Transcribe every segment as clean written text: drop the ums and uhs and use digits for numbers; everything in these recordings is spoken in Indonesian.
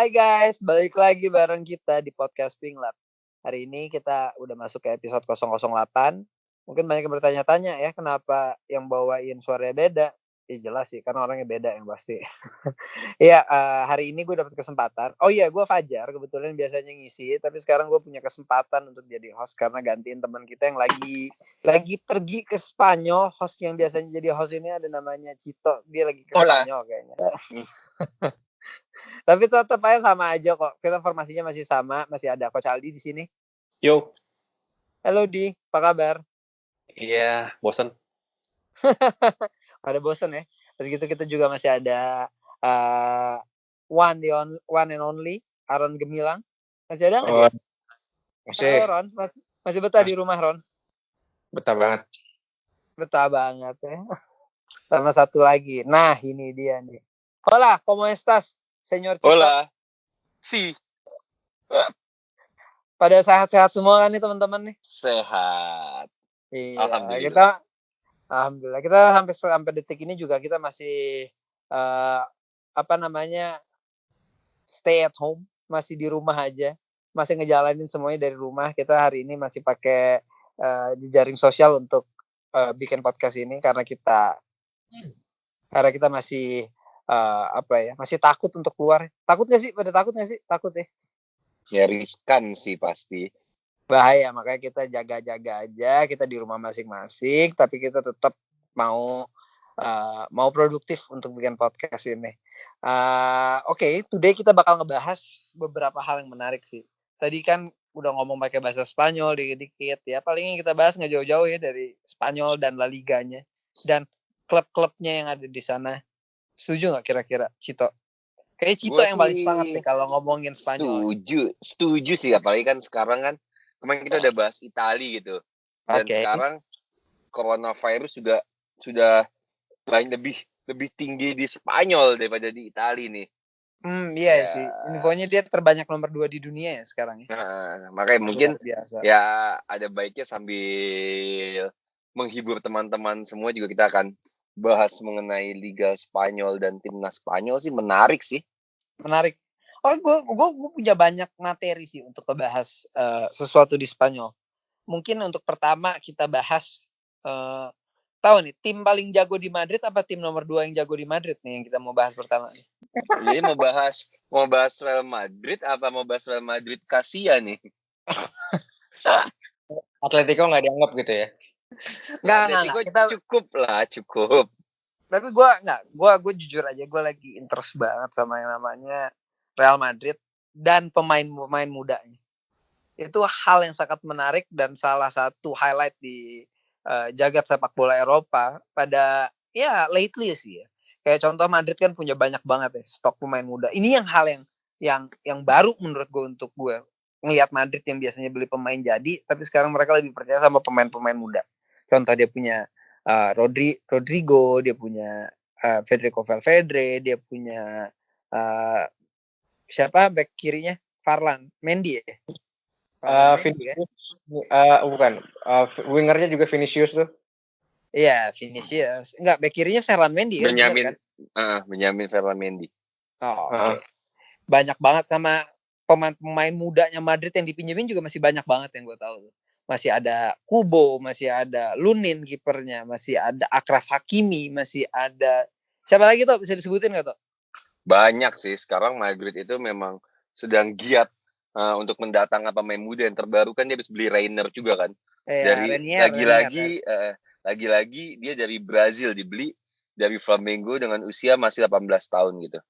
Hai guys, balik lagi bareng kita di podcast Pink Lab. Hari ini kita udah masuk ke episode 008. Mungkin banyak yang bertanya-tanya ya, kenapa yang bawain suaranya beda? Ya jelas sih, karena orangnya beda yang pasti. Iya, hari ini gue dapet kesempatan. Oh iya, gue Fajar, kebetulan biasanya ngisi, tapi sekarang gue punya kesempatan untuk jadi host karena gantiin teman kita yang lagi pergi ke Spanyol. Host yang biasanya jadi host ini ada namanya Cito, dia lagi ke Spanyol kayaknya. Tapi tetap aja sama aja kok. Kita formasinya masih sama, masih ada Coach Aldi di sini. Yo. Halo Di, apa kabar? Iya, bosan. Ada bosan ya. Terus gitu kita juga masih ada one and only Aaron Gemilang. Masih ada nggak dia? Masih. Halo Ron, masih betah di rumah Ron? Betah banget. Betah banget ya. Sama satu lagi. Nah ini dia nih. Hola, ¿cómo estás, señor Cito? Hola. Si. Pada sehat-sehat semua kan nih teman-teman nih? Sehat. Iya, Alhamdulillah. Alhamdulillah. Kita sampai detik ini juga kita masih stay at home, masih di rumah aja, masih ngejalanin semuanya dari rumah. Kita hari ini masih pakai jejaring sosial untuk bikin podcast ini karena kita masih masih takut untuk keluar. Takut nggak sih? Pada takut nggak sih? Takut ya? Ya riskan sih pasti. Bahaya, makanya kita jaga-jaga aja, kita di rumah masing-masing, tapi kita tetap mau produktif untuk bikin podcast ini. Oke, today kita bakal ngebahas beberapa hal yang menarik sih. Tadi kan udah ngomong pakai bahasa Spanyol dikit-dikit ya, paling yang kita bahas nggak jauh-jauh ya dari Spanyol dan La Liganya dan klub-klubnya yang ada di sana. Setuju nggak kira-kira, Cito? Kayak Cito yang paling semangat nih kalau ngomongin Spanyol. Setuju sih, apalagi kan sekarang kan kemarin kita udah bahas Itali gitu. Dan sekarang coronavirus sudah lebih tinggi di Spanyol daripada di Itali nih. Iya sih. Infonya dia terbanyak nomor 2 di dunia ya sekarang ya. Nah, makanya mungkin ya ada baiknya sambil menghibur teman-teman semua juga kita akan bahas mengenai Liga Spanyol dan timnas Spanyol sih menarik sih. Menarik. Oh, gue punya banyak materi sih untuk membahas sesuatu di Spanyol. Mungkin untuk pertama kita bahas tahu nih tim paling jago di Madrid apa tim nomor 2 yang jago di Madrid nih yang kita mau bahas pertama nih. Jadi mau bahas Real Madrid apa mau bahas Real Madrid Kasia nih? Atletico nggak dianggap gitu ya? Atletico cukup. Tapi gue jujur aja gue lagi interest banget sama yang namanya Real Madrid dan pemain mudanya. Itu hal yang sangat menarik dan salah satu highlight di jagat sepak bola Eropa pada ya lately sih ya. Kayak contoh Madrid kan punya banyak banget ya stok pemain muda. Ini yang hal yang baru menurut gue untuk gue ngelihat Madrid yang biasanya beli pemain jadi, tapi sekarang mereka lebih percaya sama pemain-pemain muda. Contoh dia punya Rodrigo, dia punya Federico Valverde, dia punya siapa back kirinya? Varane, Mendy ya? Wingernya juga Vinicius tuh. Iya, Vinicius. Enggak, back kirinya Ferland Mendy kan? Benjamin Ferland Mendy. Oke. Banyak banget sama pemain mudanya Madrid yang dipinjemin juga masih banyak banget yang gue tahu. Masih ada Kubo, masih ada Lunin kipernya, masih ada Achraf Hakimi, masih ada siapa lagi tuh bisa disebutin nggak tuh? Banyak sih, sekarang Madrid itu memang sedang giat untuk mendatangkan pemain muda yang terbaru kan dia habis beli Reiner juga kan. Lagi-lagi dia dari Brazil dibeli dari Flamengo dengan usia masih 18 tahun gitu.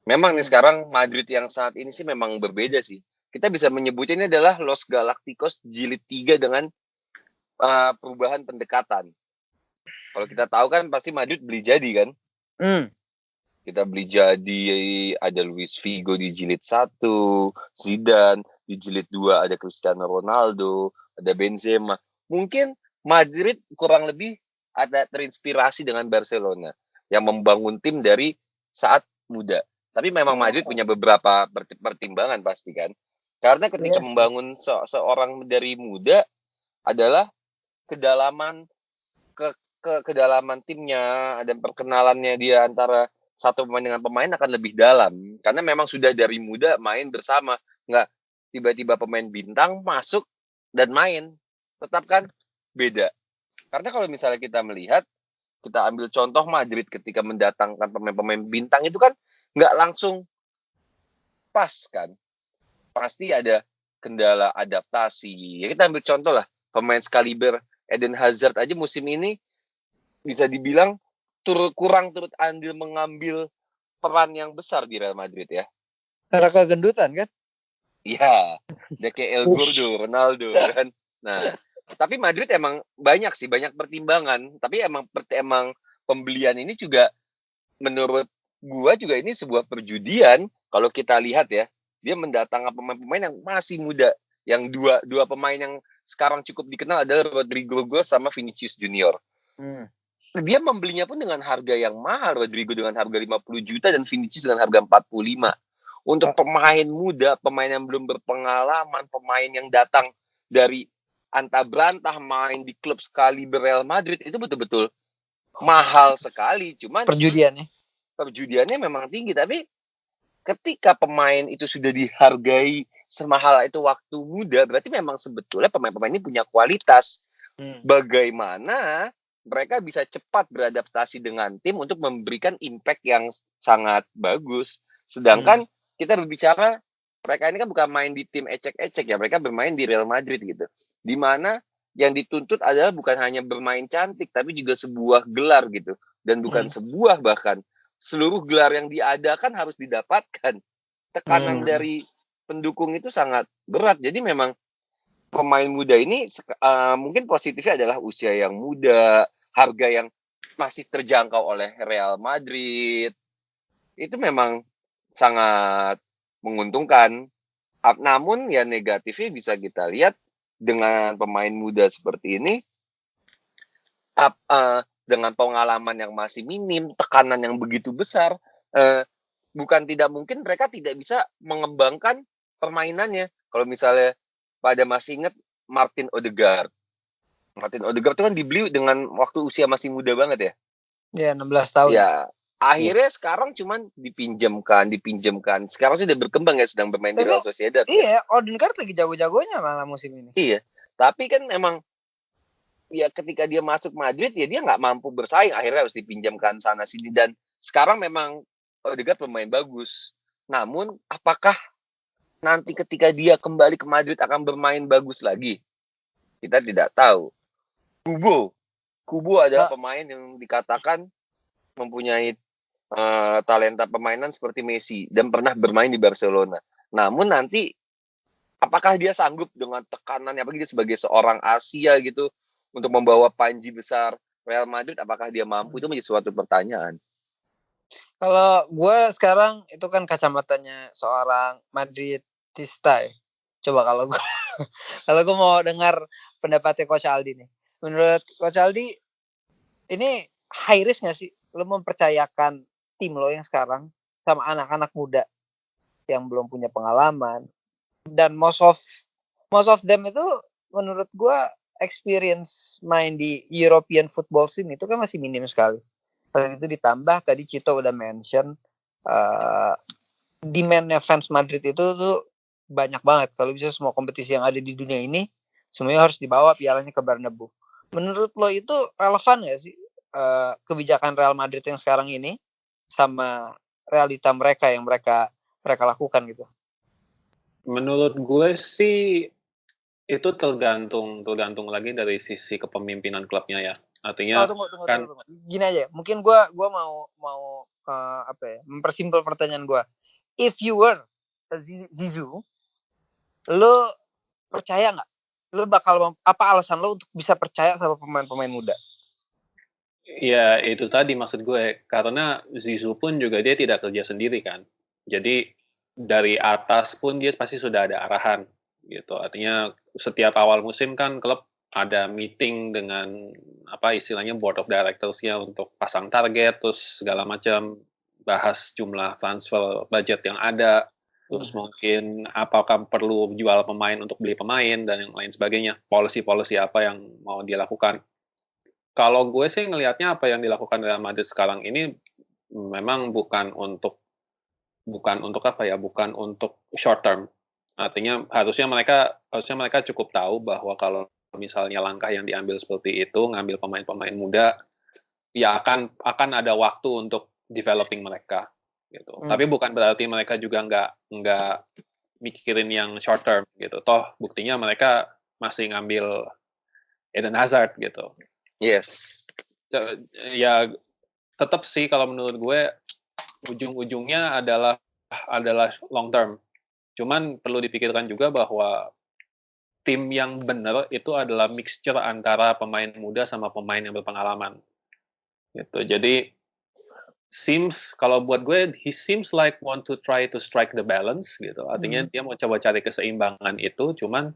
Memang nih sekarang Madrid yang saat ini sih memang berbeda sih. Kita bisa menyebutnya ini adalah Los Galacticos jilid 3 dengan perubahan pendekatan. Kalau kita tahu kan pasti Madrid beli jadi kan. Kita beli jadi ada Luis Figo di jilid 1, Zidane di jilid 2, ada Cristiano Ronaldo, ada Benzema. Mungkin Madrid kurang lebih ada terinspirasi dengan Barcelona yang membangun tim dari saat muda. Tapi memang Madrid punya beberapa pertimbangan pasti kan. Karena ketika membangun seorang dari muda adalah kedalaman kedalaman timnya dan perkenalannya dia antara satu pemain dengan pemain akan lebih dalam karena memang sudah dari muda main bersama, nggak tiba-tiba pemain bintang masuk dan main, tetap kan beda. Karena kalau misalnya kita melihat, kita ambil contoh Madrid ketika mendatangkan pemain-pemain bintang itu kan nggak langsung pas kan, pasti ada kendala adaptasi. Ya kita ambil contoh lah, pemain sekaliber Eden Hazard aja musim ini bisa dibilang kurang turut andil mengambil peran yang besar di Real Madrid ya. Karena kegendutan kan? Iya, dia kayak El Gordo, Ronaldo kan. Nah, tapi Madrid emang banyak pertimbangan. Tapi emang pembelian ini juga menurut gua juga ini sebuah perjudian. Kalau kita lihat ya, dia mendatangkan pemain-pemain yang masih muda. Yang dua pemain yang sekarang cukup dikenal adalah Rodrigo Goes sama Vinicius Junior. Dia membelinya pun dengan harga yang mahal. Rodrigo dengan harga 50 juta dan Vinicius dengan harga 45. Untuk pemain muda, pemain yang belum berpengalaman, pemain yang datang dari antah berantah main di klub sekaliber Real Madrid itu betul-betul mahal sekali. Cuman perjudiannya memang tinggi. Tapi ketika pemain itu sudah dihargai semahal itu waktu muda, berarti memang sebetulnya pemain-pemain ini punya kualitas. Bagaimana mereka bisa cepat beradaptasi dengan tim untuk memberikan impact yang sangat bagus. Sedangkan kita berbicara, mereka ini kan bukan main di tim ecek-ecek ya, mereka bermain di Real Madrid gitu. Dimana yang dituntut adalah bukan hanya bermain cantik, tapi juga sebuah gelar gitu. Dan bukan sebuah bahkan, seluruh gelar yang diadakan harus didapatkan. Tekanan dari pendukung itu sangat berat. Jadi memang pemain muda ini mungkin positifnya adalah usia yang muda, harga yang masih terjangkau oleh Real Madrid. Itu memang sangat menguntungkan. Namun ya negatifnya bisa kita lihat dengan pemain muda seperti ini, dengan pengalaman yang masih minim, tekanan yang begitu besar, bukan tidak mungkin mereka tidak bisa mengembangkan permainannya. Kalau misalnya pada masih ingat Martin Odegaard itu kan dibeli dengan waktu usia masih muda banget ya. Ya, 16 tahun. Ya, akhirnya sekarang cuman dipinjamkan. Sekarang sudah berkembang ya, sedang bermain di Real Sociedad. Iya, Odegaard lagi jago-jagonya malah musim ini. Iya, tapi kan emang ya ketika dia masuk Madrid ya dia nggak mampu bersaing, akhirnya harus dipinjamkan sana sini. Dan sekarang memang Odegaard pemain bagus. Namun apakah nanti ketika dia kembali ke Madrid akan bermain bagus lagi? Kita tidak tahu. Kubo adalah pemain yang dikatakan mempunyai talenta permainan seperti Messi dan pernah bermain di Barcelona. Namun nanti apakah dia sanggup dengan tekanannya, apalagi dia sebagai seorang Asia gitu untuk membawa panji besar Real Madrid, apakah dia mampu? Itu menjadi suatu pertanyaan. Kalau gue sekarang itu kan kacamatanya seorang Madridista ya. Coba kalau gue mau dengar pendapatnya Coach Aldi nih. Menurut Coach Aldi, ini high risk nggak sih lo mempercayakan tim lo yang sekarang sama anak-anak muda yang belum punya pengalaman, dan most of them itu menurut gue experience main di European football scene itu kan masih minim sekali. Kalau itu ditambah tadi Cito udah mention demand-nya fans Madrid itu tuh banyak banget. Kalau bisa semua kompetisi yang ada di dunia ini semuanya harus dibawa pialanya ke Bernabeu. Menurut lo itu relevan nggak sih kebijakan Real Madrid yang sekarang ini sama realita mereka yang mereka lakukan gitu? Menurut gue sih itu tergantung lagi dari sisi kepemimpinan klubnya ya. Artinya tunggu. Gini aja, mungkin gue mau mempersimpel pertanyaan gue. If you were Zizou, lo percaya nggak? Lo bakal apa alasan lo untuk bisa percaya sama pemain-pemain muda? Ya itu tadi maksud gue, karena Zizou pun juga dia tidak kerja sendiri kan. Jadi dari atas pun dia pasti sudah ada arahan gitu. Artinya setiap awal musim kan klub ada meeting dengan apa istilahnya board of directors-nya untuk pasang target, terus segala macam, bahas jumlah transfer budget yang ada, terus mungkin apakah perlu jual pemain untuk beli pemain dan yang lain sebagainya, policy apa yang mau dia lakukan. Kalau gue sih ngelihatnya apa yang dilakukan Real Madrid sekarang ini memang bukan untuk apa ya, bukan untuk short term. Artinya harusnya mereka cukup tahu bahwa kalau misalnya langkah yang diambil seperti itu, ngambil pemain-pemain muda, ya akan ada waktu untuk developing mereka gitu. Tapi bukan berarti mereka juga nggak mikirin yang short term gitu. Toh buktinya mereka masih ngambil Eden Hazard gitu. Yes. Ya tetap sih kalau menurut gue ujung-ujungnya adalah long term. Cuman perlu dipikirkan juga bahwa tim yang benar itu adalah mixture antara pemain muda sama pemain yang berpengalaman. Gitu. Jadi kalau buat gue he seems like want to try to strike the balance gitu. Artinya dia mau coba cari keseimbangan itu, cuman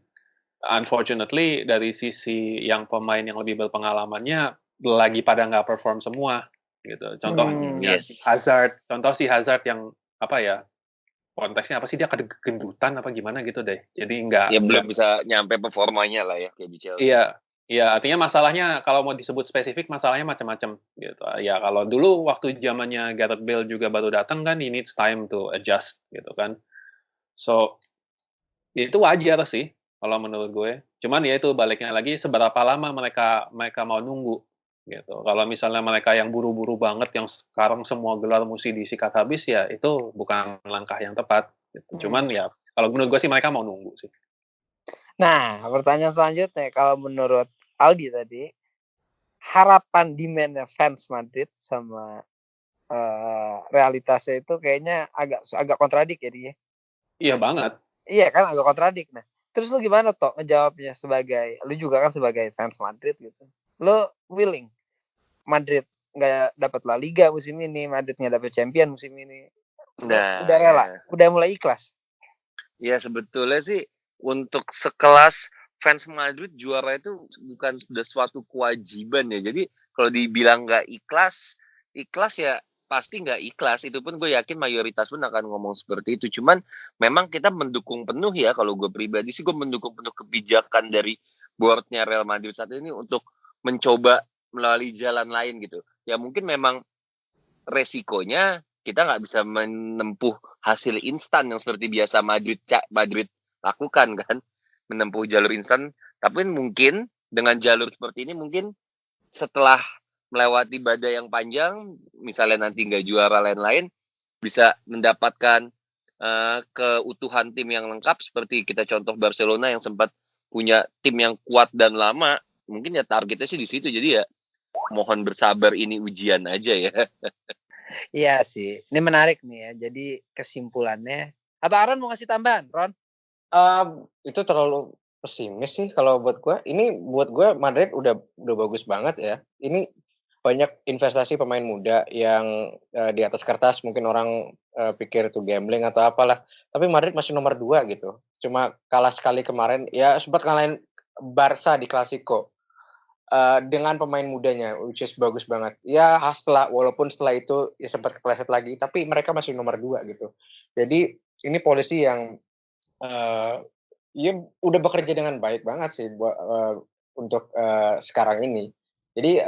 unfortunately dari sisi yang pemain yang lebih berpengalamannya lagi pada nggak perform semua gitu. Contohnya Yes. si Hazard yang apa ya, konteksnya apa sih, dia kegendutan apa gimana gitu deh. Jadi Ya belum bisa nyampe performanya lah ya kayak di Chelsea. Iya, artinya masalahnya kalau mau disebut spesifik masalahnya macam-macam gitu. Ya kalau dulu waktu zamannya Gareth Bale juga baru datang kan, he needs time to adjust gitu kan. So itu wajar sih kalau menurut gue. Cuman ya itu baliknya lagi seberapa lama mereka mau nunggu gitu. Kalau misalnya mereka yang buru-buru banget yang sekarang semua gelar mesti disikat habis, ya itu bukan langkah yang tepat gitu. Cuman ya kalau menurut gue sih mereka mau nunggu sih. Nah, pertanyaan selanjutnya, kalau menurut Aldi tadi, harapan demand fans Madrid sama realitasnya itu kayaknya agak kontradik ya dia. Iya banget. Iya kan, agak kontradik. Nah, terus lu gimana toh ngejawabnya, sebagai lu juga kan sebagai fans Madrid gitu. Lu willing Madrid nggak dapat La Liga musim ini, Madrid nggak dapat Champion musim ini? Udah rela, udah mulai ikhlas? Ya sebetulnya sih untuk sekelas fans Madrid juara itu bukan sudah suatu kewajiban ya. Jadi kalau dibilang nggak ikhlas ya pasti nggak ikhlas. Itu pun gue yakin mayoritas pun akan ngomong seperti itu. Cuman memang kita mendukung penuh ya, kalau gue pribadi sih gue mendukung penuh kebijakan dari boardnya Real Madrid saat ini untuk mencoba melalui jalan lain gitu. Ya mungkin memang resikonya kita nggak bisa menempuh hasil instan yang seperti biasa Madrid lakukan kan, menempuh jalur instan. Tapi mungkin dengan jalur seperti ini, mungkin setelah melewati badai yang panjang, misalnya nanti nggak juara lain-lain, bisa mendapatkan keutuhan tim yang lengkap seperti kita contoh Barcelona yang sempat punya tim yang kuat dan lama. Mungkin ya targetnya sih di situ. Jadi ya mohon bersabar, ini ujian aja ya. Iya sih, ini menarik nih ya. Jadi kesimpulannya, atau Aaron mau ngasih tambahan, Ron? Itu terlalu pesimis sih kalau buat gue. Ini buat gue Madrid udah bagus banget ya. Ini banyak investasi pemain muda yang di atas kertas mungkin orang pikir itu gambling atau apalah. Tapi Madrid masih nomor 2 gitu. Cuma kalah sekali kemarin, ya sempat kalahin Barca di Clasico. Dengan pemain mudanya, which is bagus banget. Ya walaupun setelah itu ya sempat kepleset lagi, tapi mereka masih nomor 2 gitu. Jadi ini polisi yang ya udah bekerja dengan baik banget sih untuk sekarang ini. Jadi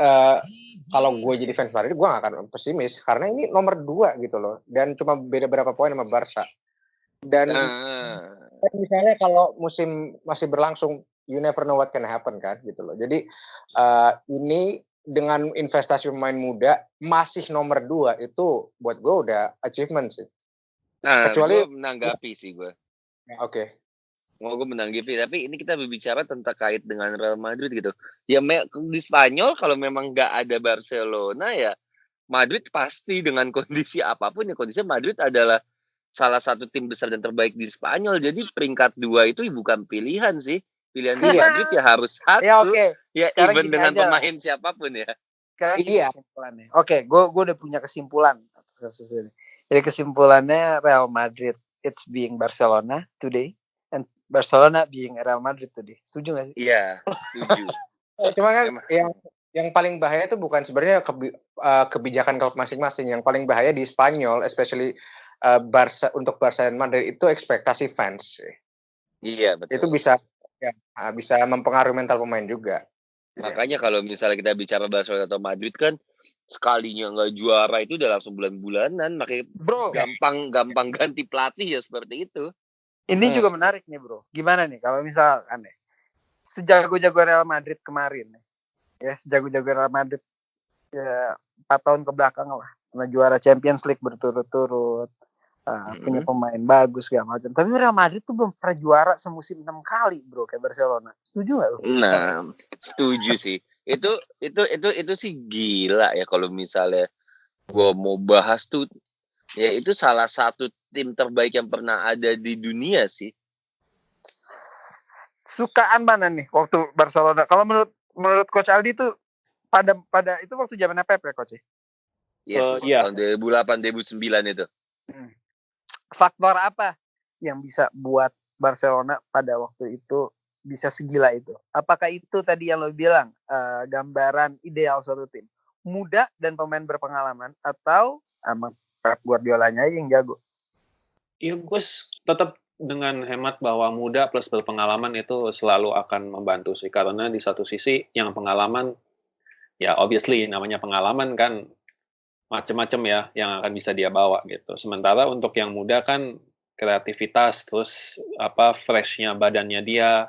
kalau gue jadi fans Madrid, gue gak akan pesimis karena ini nomor 2 gitu loh, dan cuma beda berapa poin sama Barca. Dan misalnya kalau musim masih berlangsung, you never know what can happen kan gitu loh. Jadi ini dengan investasi pemain muda masih nomor 2 itu buat gue udah achievement sih. Kecuali gue menanggapi sih gue. Oke. Mau gue menanggapi, tapi ini kita berbicara tentang kait dengan Real Madrid gitu. Ya di Spanyol kalau memang nggak ada Barcelona, ya Madrid pasti dengan kondisi apapun ya, kondisinya Madrid adalah salah satu tim besar dan terbaik di Spanyol. Jadi peringkat 2 itu bukan pilihan sih. Pilihan di Madrid ya harus 1. Ya oke. Ya sekarang even dengan pemain siapapun ya. Sekarang kesimpulannya. Oke, gue udah punya kesimpulan atas kasus ini. Jadi kesimpulannya Real Madrid it's being Barcelona today and Barcelona being Real Madrid today. Setuju gak sih? Iya, setuju. Cuma kan yang paling bahaya itu bukan sebenarnya kebijakan klub masing-masing. Yang paling bahaya di Spanyol, especially Barca, untuk Barca dan Madrid itu ekspektasi fans. Iya, betul. Itu bisa mempengaruhi mental pemain juga. Makanya kalau misalnya kita bicara Barcelona atau Madrid kan sekalinya nggak juara itu udah langsung bulan-bulanan, makanya Bro, gampang ganti pelatih ya seperti itu. ini juga menarik nih bro. Gimana nih kalau misalkan nih sejago-jago Real Madrid kemarin nih, ya sejago-jago Real Madrid ya 4 tahun ke belakang lah, juara Champions League berturut-turut, punya pemain bagus segala macam. Tapi Real Madrid tuh belum pernah juara semusim 6 kali bro kayak Barcelona. Setuju nggak lo? Nah, setuju sih. Itu sih gila ya kalau misalnya gue mau bahas tuh, ya itu salah satu tim terbaik yang pernah ada di dunia sih. Sukaan mana nih waktu Barcelona? Kalau menurut Coach Aldi tuh pada itu waktu zamannya Pep ya Coach? Yes, tahun 2008 2009 itu. Faktor apa yang bisa buat Barcelona pada waktu itu bisa segila itu? Apakah itu tadi yang lo bilang gambaran ideal suatu tim? Muda dan pemain berpengalaman atau emang Pep Guardiolanya yang jago? Iya, gue tetap dengan hemat bahwa muda plus berpengalaman itu selalu akan membantu sih. Karena di satu sisi yang pengalaman, ya obviously namanya pengalaman kan macam-macam ya yang akan bisa dia bawa gitu. Sementara untuk yang muda kan kreativitas, terus freshnya badannya dia,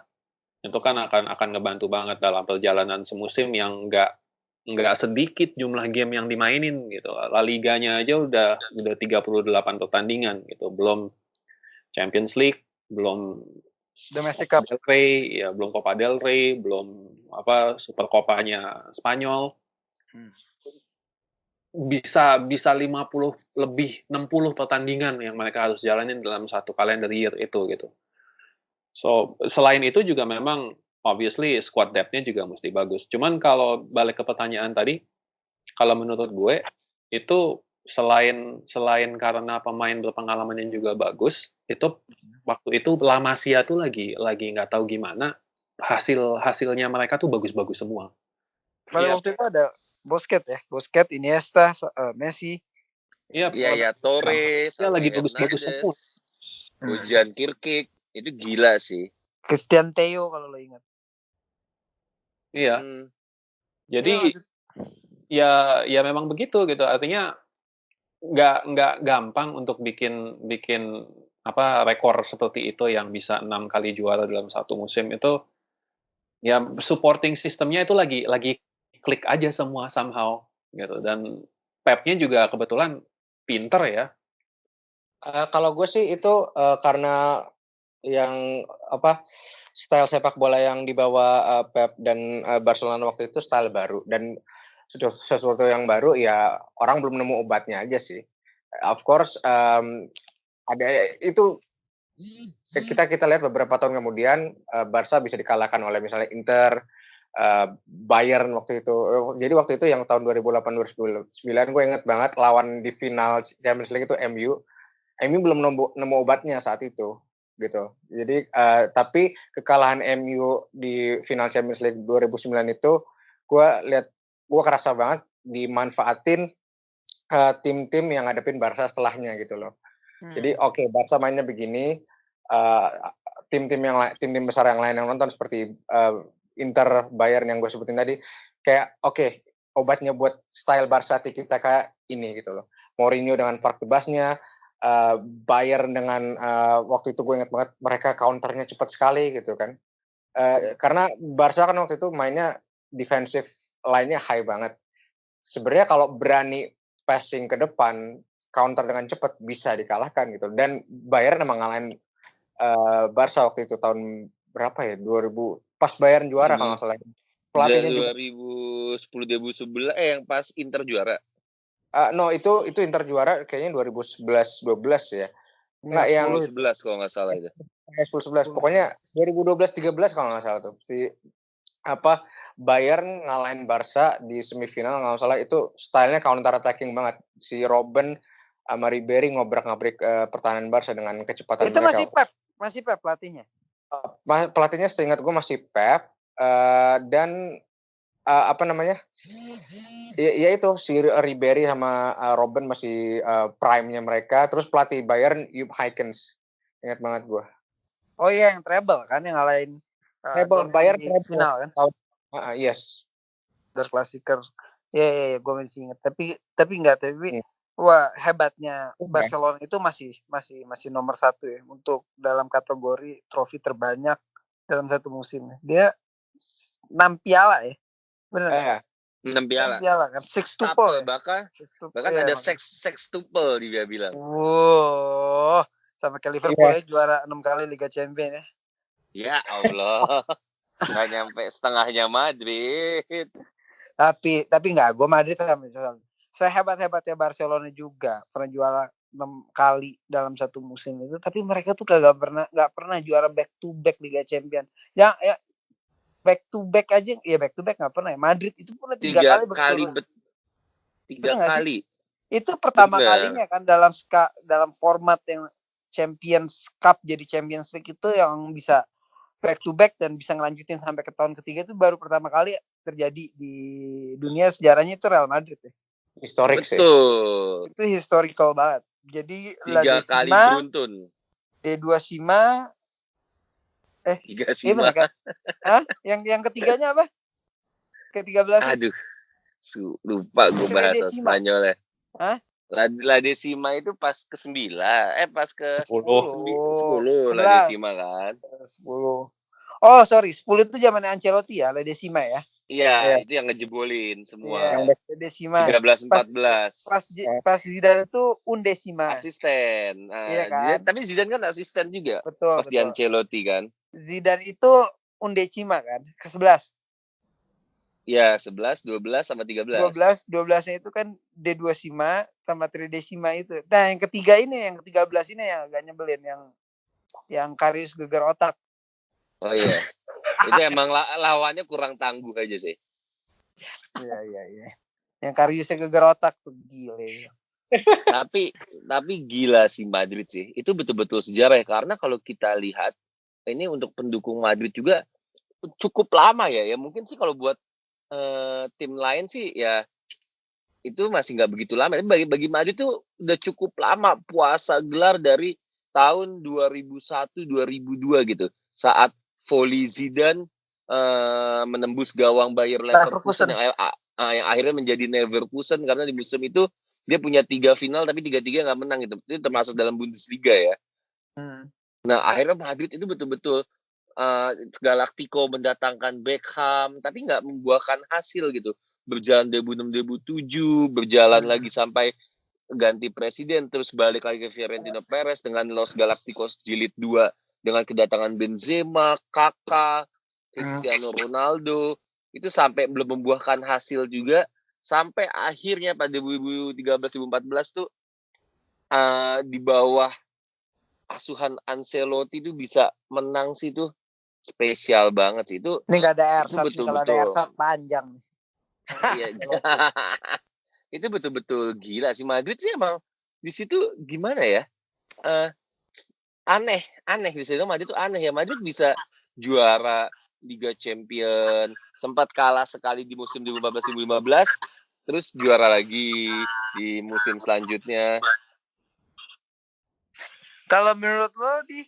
itu kan akan ngebantu banget dalam perjalanan semusim yang nggak sedikit jumlah game yang dimainin gitu. La Liganya aja udah 38 pertandingan gitu. Belum Champions League, belum Domestic Cup, Del Rey, ya belum Copa del Rey, belum Super Copanya Spanyol. Bisa 50 lebih 60 pertandingan yang mereka harus jalanin dalam satu calendar year itu gitu. So, selain itu juga memang obviously squad depth-nya juga mesti bagus. Cuman kalau balik ke pertanyaan tadi, kalau menurut gue itu selain karena pemain berpengalaman yang juga bagus, itu waktu itu La Masia tuh lagi nggak tahu gimana hasilnya mereka tuh bagus-bagus semua. Pada waktu itu ada Busquets, Iniesta, Messi. Iya, Torres, ya lagi bagus-bagus semua. Bojan Kirkic, itu gila sih. Christian Theo kalau lo ingat. Iya. Jadi ya memang begitu gitu. Artinya nggak gampang untuk bikin rekor seperti itu yang bisa 6 kali juara dalam satu musim itu. Ya supporting sistemnya itu lagi klik aja semua somehow gitu, dan Pep-nya juga kebetulan pinter ya. Kalau gue sih itu karena yang style sepak bola yang dibawa Pep dan Barcelona waktu itu style baru, dan sesuatu yang baru ya orang belum nemu obatnya aja sih. Of course ada itu kita lihat beberapa tahun kemudian Barca bisa dikalahkan oleh misalnya Inter, Bayern waktu itu. Jadi waktu itu yang tahun 2008-2009 gue inget banget lawan di final Champions League itu MU belum nemu obatnya saat itu gitu. Jadi tapi kekalahan MU di final Champions League 2009 itu gue kerasa banget dimanfaatin tim-tim yang ngadepin Barca setelahnya gitu loh. Jadi Barca mainnya begini, tim-tim besar yang lain yang nonton seperti Inter, Bayern yang gue sebutin tadi, kayak obatnya buat style Barca tiki-taka ini gitu loh. Mourinho dengan Park de Bas-nya, Bayern dengan waktu itu gue ingat banget mereka counternya cepat sekali gitu kan. Karena Barca kan waktu itu mainnya defensive line-nya high banget. Sebenarnya kalau berani passing ke depan, counter dengan cepat bisa dikalahkan gitu. Dan Bayern emang ngalahin Barca waktu itu tahun berapa ya? 2000 pas Bayern juara kalau nggak salah. Pelatihnya juga 2010 2011 yang pas Inter juara. No, itu Inter juara kayaknya 2011-12 ya. Nggak yang 2011 kalau nggak salah itu. 10-11. Pokoknya 2012-13 kalau nggak salah tuh. Bayern ngalahin Barca di semifinal nggak salah, itu stylenya counter attacking banget. Si Robben sama Ribéry ngobrak-ngabrik pertahanan Barca dengan kecepatan itu mereka. Masih Pep pelatihnya? Pelatihnya seingat gue masih Pep, dan ya itu si Ribéry sama Robben masih prime-nya mereka. Terus pelatih Bayern Jupp Heynckes, ingat banget gue. Oh iya, yang treble kan, yang ngalahin Bayern final kan. Yes. Der Klassiker. Ya, gue masih inget. Tapi wah, hebatnya Barcelona itu masih nomor 1 ya untuk dalam kategori trofi terbanyak dalam satu musim. Dia 6 piala ya. Benar. 6 piala. Kan sextuple ya. Bahkan Iya, ada makanya. sextuple dia bilang. Wow. Sampai ke Liverpool ya juara 6 kali Liga Champions ya. Ya Allah. Nggak nyampe setengahnya Madrid. Tapi enggak, gue Madrid sama. Sehebat-hebatnya Barcelona juga pernah juara 6 kali dalam satu musim itu, tapi mereka tuh nggak pernah juara back to back Liga Champions. Ya back to back aja, ya back to back nggak pernah ya. Madrid itu pernah 3 kali berturut. 3 kali. Itu pertama kalinya kan dalam format yang Champions Cup jadi Champions League itu yang bisa back to back dan bisa ngelanjutin sampai ke tahun ketiga itu baru pertama kali terjadi di dunia sejarahnya itu Real Madrid ya. Historik sih. Betul. Itu historical banget. Jadi 3 kali beruntun. D2 3 Sima. Yang ketiganya apa? Ke-13. Aduh. Lupa gue bahasa Spanyol ya. Hah? La Decima itu pas ke-9. Pas ke 10 La Decima kan. 10. Oh, sorry. 10 itu zamannya Ancelotti ya, La Decima ya. Iya, itu yang ngejebolin semua. Yang La Decima. 13-14. Pas Zidane itu undecima. Asisten. Iya kan? Tapi Zidane kan asisten juga. Betul. Pas di Ancelotti kan. Zidane itu undecima kan, ke-11. Ya, 11, 12 sama 13. 12-nya itu kan D2 sama 3 itu. Nah, yang ketiga ini, yang ke-13 ini yang agak nyebelin, yang Karius geger otak. Oh iya. Itu emang lawannya kurang tangguh aja sih. Iya. Yang Kariusnya geger otak tuh gile. tapi gila sih Madrid sih. Itu betul-betul sejarah ya, karena kalau kita lihat ini untuk pendukung Madrid juga cukup lama ya. Ya mungkin sih kalau buat tim lain sih ya itu masih nggak begitu lama. Tapi bagi Madrid tuh udah cukup lama puasa gelar dari tahun 2001-2002 gitu. Saat volley Zidane menembus gawang Bayer Leverkusen yang akhirnya menjadi Leverkusen karena di musim itu dia punya 3 final tapi 3-3 nggak menang gitu. Itu termasuk dalam Bundesliga ya. Nah akhirnya Madrid itu betul-betul Galactico mendatangkan Beckham tapi nggak membuahkan hasil gitu. Berjalan 2006-2007, berjalan lagi sampai ganti presiden, terus balik lagi ke Florentino Perez dengan Los Galacticos Jilid 2 dengan kedatangan Benzema, Kaká, Cristiano Ronaldo, itu sampai belum membuahkan hasil juga, sampai akhirnya pada 2013-2014 tuh di bawah asuhan Ancelotti itu bisa menang sih tuh. Spesial banget sih itu. Ini nggak ada Ersat, kalau ada Ersat panjang. Iya. Itu betul-betul gila sih Madrid sih emang di situ gimana ya? Aneh di situ Madrid tuh aneh ya. Madrid bisa juara Liga Champion, sempat kalah sekali di musim 2014-2015, terus juara lagi di musim selanjutnya. Kalau menurut lo di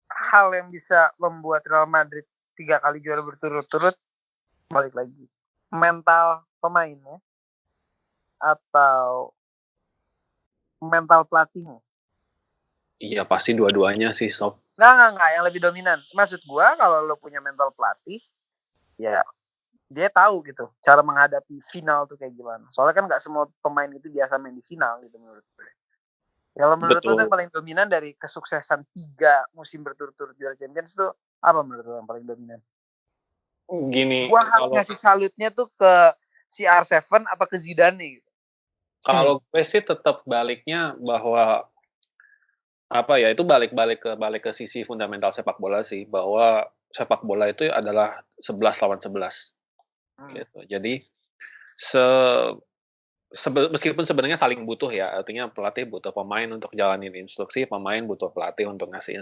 hal yang bisa membuat Real Madrid 3 kali juara berturut-turut, balik lagi mental pemainnya atau mental pelatihnya? Iya pasti dua-duanya sih Sob. Nggak yang lebih dominan. Maksud gua kalau lo punya mental pelatih, ya dia tahu gitu cara menghadapi final tuh kayak gimana. Soalnya kan nggak semua pemain itu biasa main di final gitu menurut gue. Kalau menurut lo yang paling dominan dari kesuksesan 3 musim berturut-turut juara Champions itu apa menurut lo yang paling dominan? Gini, gua harus ngasih salutnya tuh ke si R7 apa ke Zidane gitu. Kalau gue sih tetap baliknya bahwa apa ya, itu balik ke sisi fundamental sepak bola sih, bahwa sepak bola itu adalah 11 lawan 11. Gitu. Jadi meskipun sebenarnya saling butuh ya, artinya pelatih butuh pemain untuk jalanin instruksi, pemain butuh pelatih untuk ngasih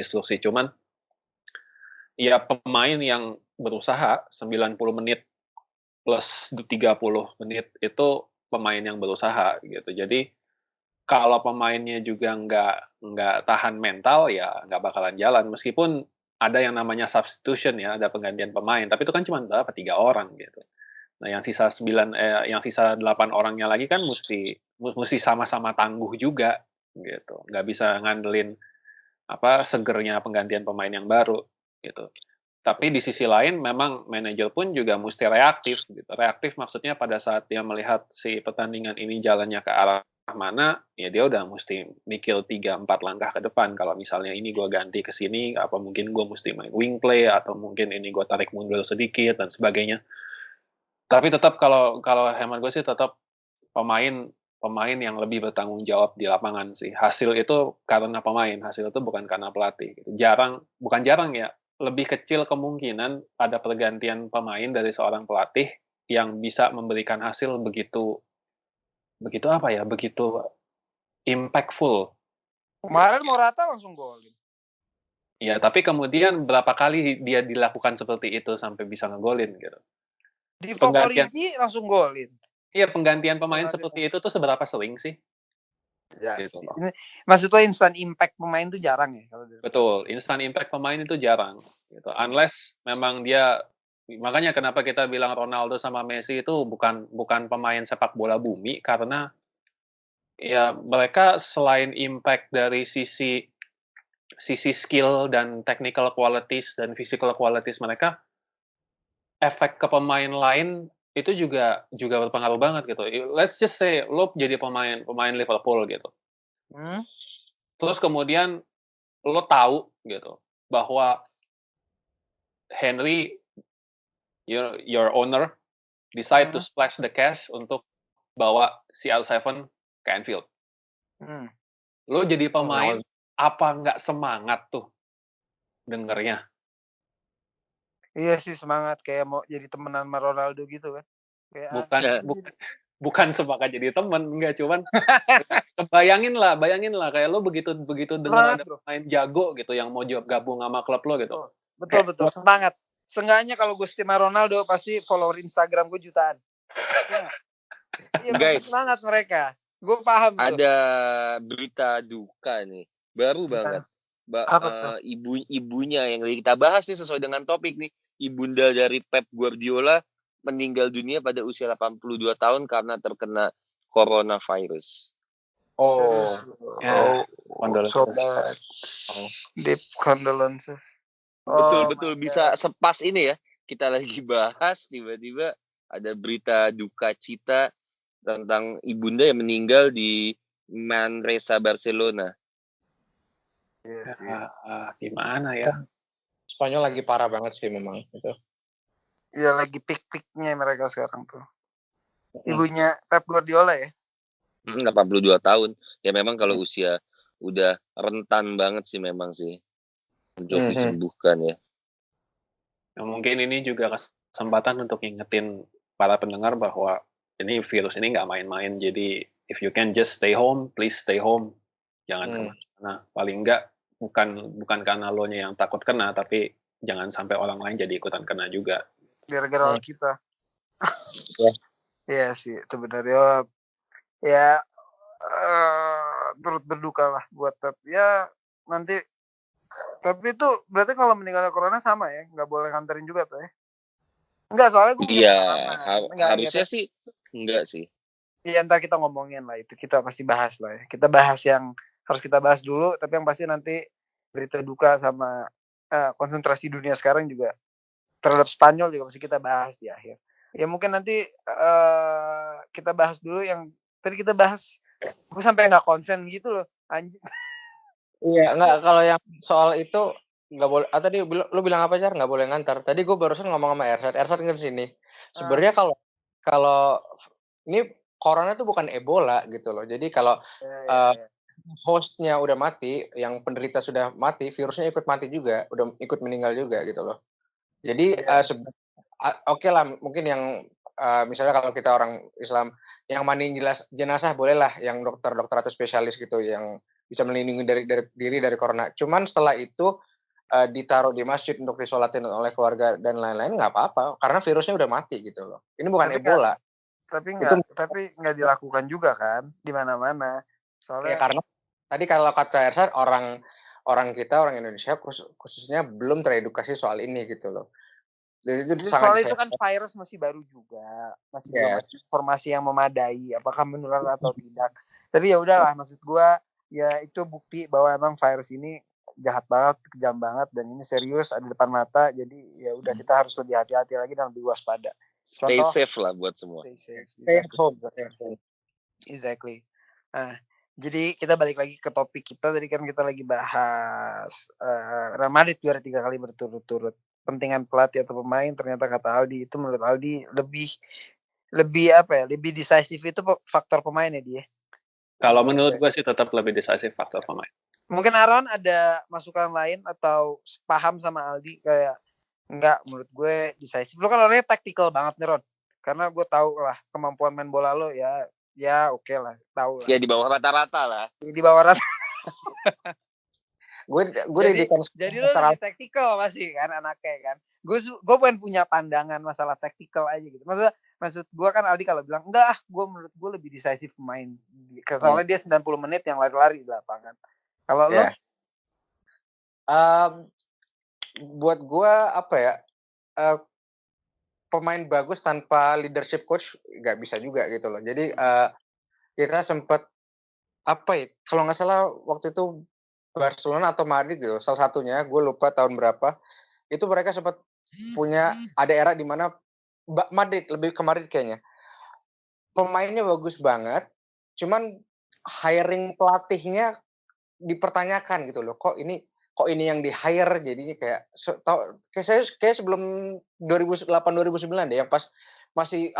instruksi. Cuman ya pemain yang berusaha 90 menit plus 30 menit itu pemain yang berusaha gitu. Jadi kalau pemainnya juga nggak tahan mental ya nggak bakalan jalan. Meskipun ada yang namanya substitution ya, ada penggantian pemain, tapi itu kan cuma berapa 3 orang gitu. Nah, yang sisa 8 orangnya lagi kan musti sama-sama tangguh juga gitu. Nggak bisa ngandelin segernya penggantian pemain yang baru gitu. Tapi di sisi lain memang manajer pun juga mesti reaktif gitu. Reaktif maksudnya pada saat dia melihat si pertandingan ini jalannya ke arah mana, ya dia udah mesti mikir 3-4 langkah ke depan. Kalau misalnya ini gue ganti ke sini, apa mungkin gue mesti main wing play, atau mungkin ini gue tarik mundur sedikit dan sebagainya. Tapi tetap kalau kalau hemat gue sih tetap pemain yang lebih bertanggung jawab di lapangan sih. Hasil itu karena pemain, hasil itu bukan karena pelatih gitu. Bukan jarang ya, lebih kecil kemungkinan ada pergantian pemain dari seorang pelatih yang bisa memberikan hasil begitu begitu impactful. Kemarin Morata langsung golin. Ya, tapi kemudian berapa kali dia dilakukan seperti itu sampai bisa ngegolin gitu. Di Penggantian Origi langsung golin. Iya, penggantian pemain seperti itu tuh seberapa sering sih? Ya, Gitu. ini, maksudnya instant impact pemain tuh jarang ya kalau Betul, instant impact pemain itu jarang gitu. Unless memang makanya kenapa kita bilang Ronaldo sama Messi itu bukan pemain sepak bola bumi, karena ya mereka selain impact dari sisi skill dan technical qualities dan physical qualities mereka, efek ke pemain lain itu juga berpengaruh banget gitu. Let's just say lo jadi pemain Liverpool gitu. Terus kemudian lo tahu gitu bahwa Henry, your owner, decide to splash the cash untuk bawa CR7 ke Anfield. Lo jadi pemain, apa nggak semangat tuh dengernya? Iya sih, semangat kayak mau jadi temenan sama Ronaldo gitu kan. Kayak Bukan semangat jadi temen, enggak, cuman bayangin lah kayak lo begitu denger ada pemain jago gitu yang mau gabung sama klub lo gitu. Betul, semangat. Seenggaknya kalau gue setia Ronaldo pasti follower Instagram gue jutaan. Iya, Guys, semangat mereka. Gue paham tuh. Ada berita duka nih, baru banget. Ibunya yang kita bahas nih sesuai dengan topik nih. Ibunda dari Pep Guardiola meninggal dunia pada usia 82 tahun karena terkena coronavirus. Condolences. Deep condolences. Betul bisa sepas ini ya. Kita lagi bahas tiba-tiba ada berita duka cita tentang ibunda yang meninggal di Manresa, Barcelona. Gimana ya? Spanyol lagi parah banget sih memang itu. Iya, lagi pik-piknya mereka sekarang tuh. Ibunya Pep Guardiola ya? 82 tahun. Ya memang kalau usia udah rentan banget sih memang sih untuk disembuhkan ya. Nah, mungkin ini juga kesempatan untuk ngingetin para pendengar bahwa ini virus ini nggak main-main. Jadi if you can just stay home, please stay home. Jangan kemana-mana. Paling nggak bukan karena lo-nya yang takut kena, tapi jangan sampai orang lain jadi ikutan kena juga. Gara-gara kita. Iya sih, sebenarnya ya turut berduka lah buat Pep. Ya nanti, tapi itu berarti kalau meninggal corona sama ya, nggak boleh nganterin juga tuh ya? Enggak, soalnya gue Iya, harusnya sih enggak sih. Iya, ntar kita ngomongin lah itu, kita pasti bahas lah ya. Kita bahas yang harus kita bahas dulu, tapi yang pasti nanti berita duka sama konsentrasi dunia sekarang juga terhadap Spanyol juga pasti kita bahas di akhir. Ya mungkin nanti kita bahas dulu yang tadi kita bahas, gue sampai nggak konsen gitu loh, anjing. Iya, nggak, kalau yang soal itu nggak boleh. Tadi lu bilang apa, Jar? Nggak boleh ngantar. Tadi gue barusan ngomong sama Ersat kan sini. Sebenarnya kalau ini corona itu bukan Ebola gitu loh. Jadi kalau hostnya udah mati, yang penderita sudah mati, virusnya ikut mati juga, udah ikut meninggal juga gitu loh. Jadi oke lah, mungkin yang misalnya kalau kita orang Islam yang mandiin jenazah bolehlah, yang dokter atau spesialis gitu yang bisa melindungi diri dari corona. Cuman setelah itu ditaruh di masjid untuk disolatin oleh keluarga dan lain-lain, nggak apa-apa karena virusnya udah mati gitu loh. Ini bukan Ebola. Tapi nggak dilakukan juga kan di mana-mana. Soalnya ya karena tadi kalau kata Ersan, orang orang Indonesia khususnya belum teredukasi soal ini gitu loh. Dan itu Jadi sangat soalnya itu kan disayangkan. virus masih baru juga, masih belum Yes. ada informasi yang memadai apakah menular atau tidak. Tapi ya udahlah, maksud gua ya itu bukti bahwa emang virus ini jahat banget, kejam banget, dan ini serius ada depan mata. Jadi ya udah, kita harus lebih hati-hati lagi dan lebih waspada. Stay Contoh, safe lah buat semua. stay safe. Stay at Exactly. home. Stay at home. Exactly. Nah, jadi kita balik lagi ke topik kita. Tadi kan kita lagi bahas Real Madrid juara 3 kali berturut-turut. Pentingan pelatih atau pemain, ternyata kata Aldi itu, menurut Aldi lebih apa ya? Lebih decisive itu faktor pemain ya dia. Kalau menurut gue sih tetap lebih decisive faktor pemain. Mungkin Aaron ada masukan lain atau paham sama Aldi kayak enggak, menurut gue decisive. Lo kan orangnya tactical banget nih, Ron. Karena gue tahu lah kemampuan main bola lo ya oke lah, tahu lah. Ya di bawah rata-rata lah. Di bawah rata. Gue jadi lo lebih tactical masih kan anaknya kan. Gue pengen punya pandangan masalah tactical aja gitu. Maksud gue kan Aldi kalau bilang enggak, menurut gue lebih decisive pemain. Soalnya dia 90 menit yang lari-lari di lapangan. Kalau lo? Buat gue apa ya? Pemain bagus tanpa leadership coach nggak bisa juga gitu loh. Jadi kita sempat apa ya? Kalau nggak salah waktu itu Barcelona atau Madrid gitu, salah satunya, gue lupa tahun berapa. Itu mereka sempat punya ada era di mana Madrid, lebih ke Madrid kayaknya. Pemainnya bagus banget, cuman hiring pelatihnya dipertanyakan gitu loh. Kok ini yang di-hire jadinya kayak sebelum 2008-2009 deh, yang pas masih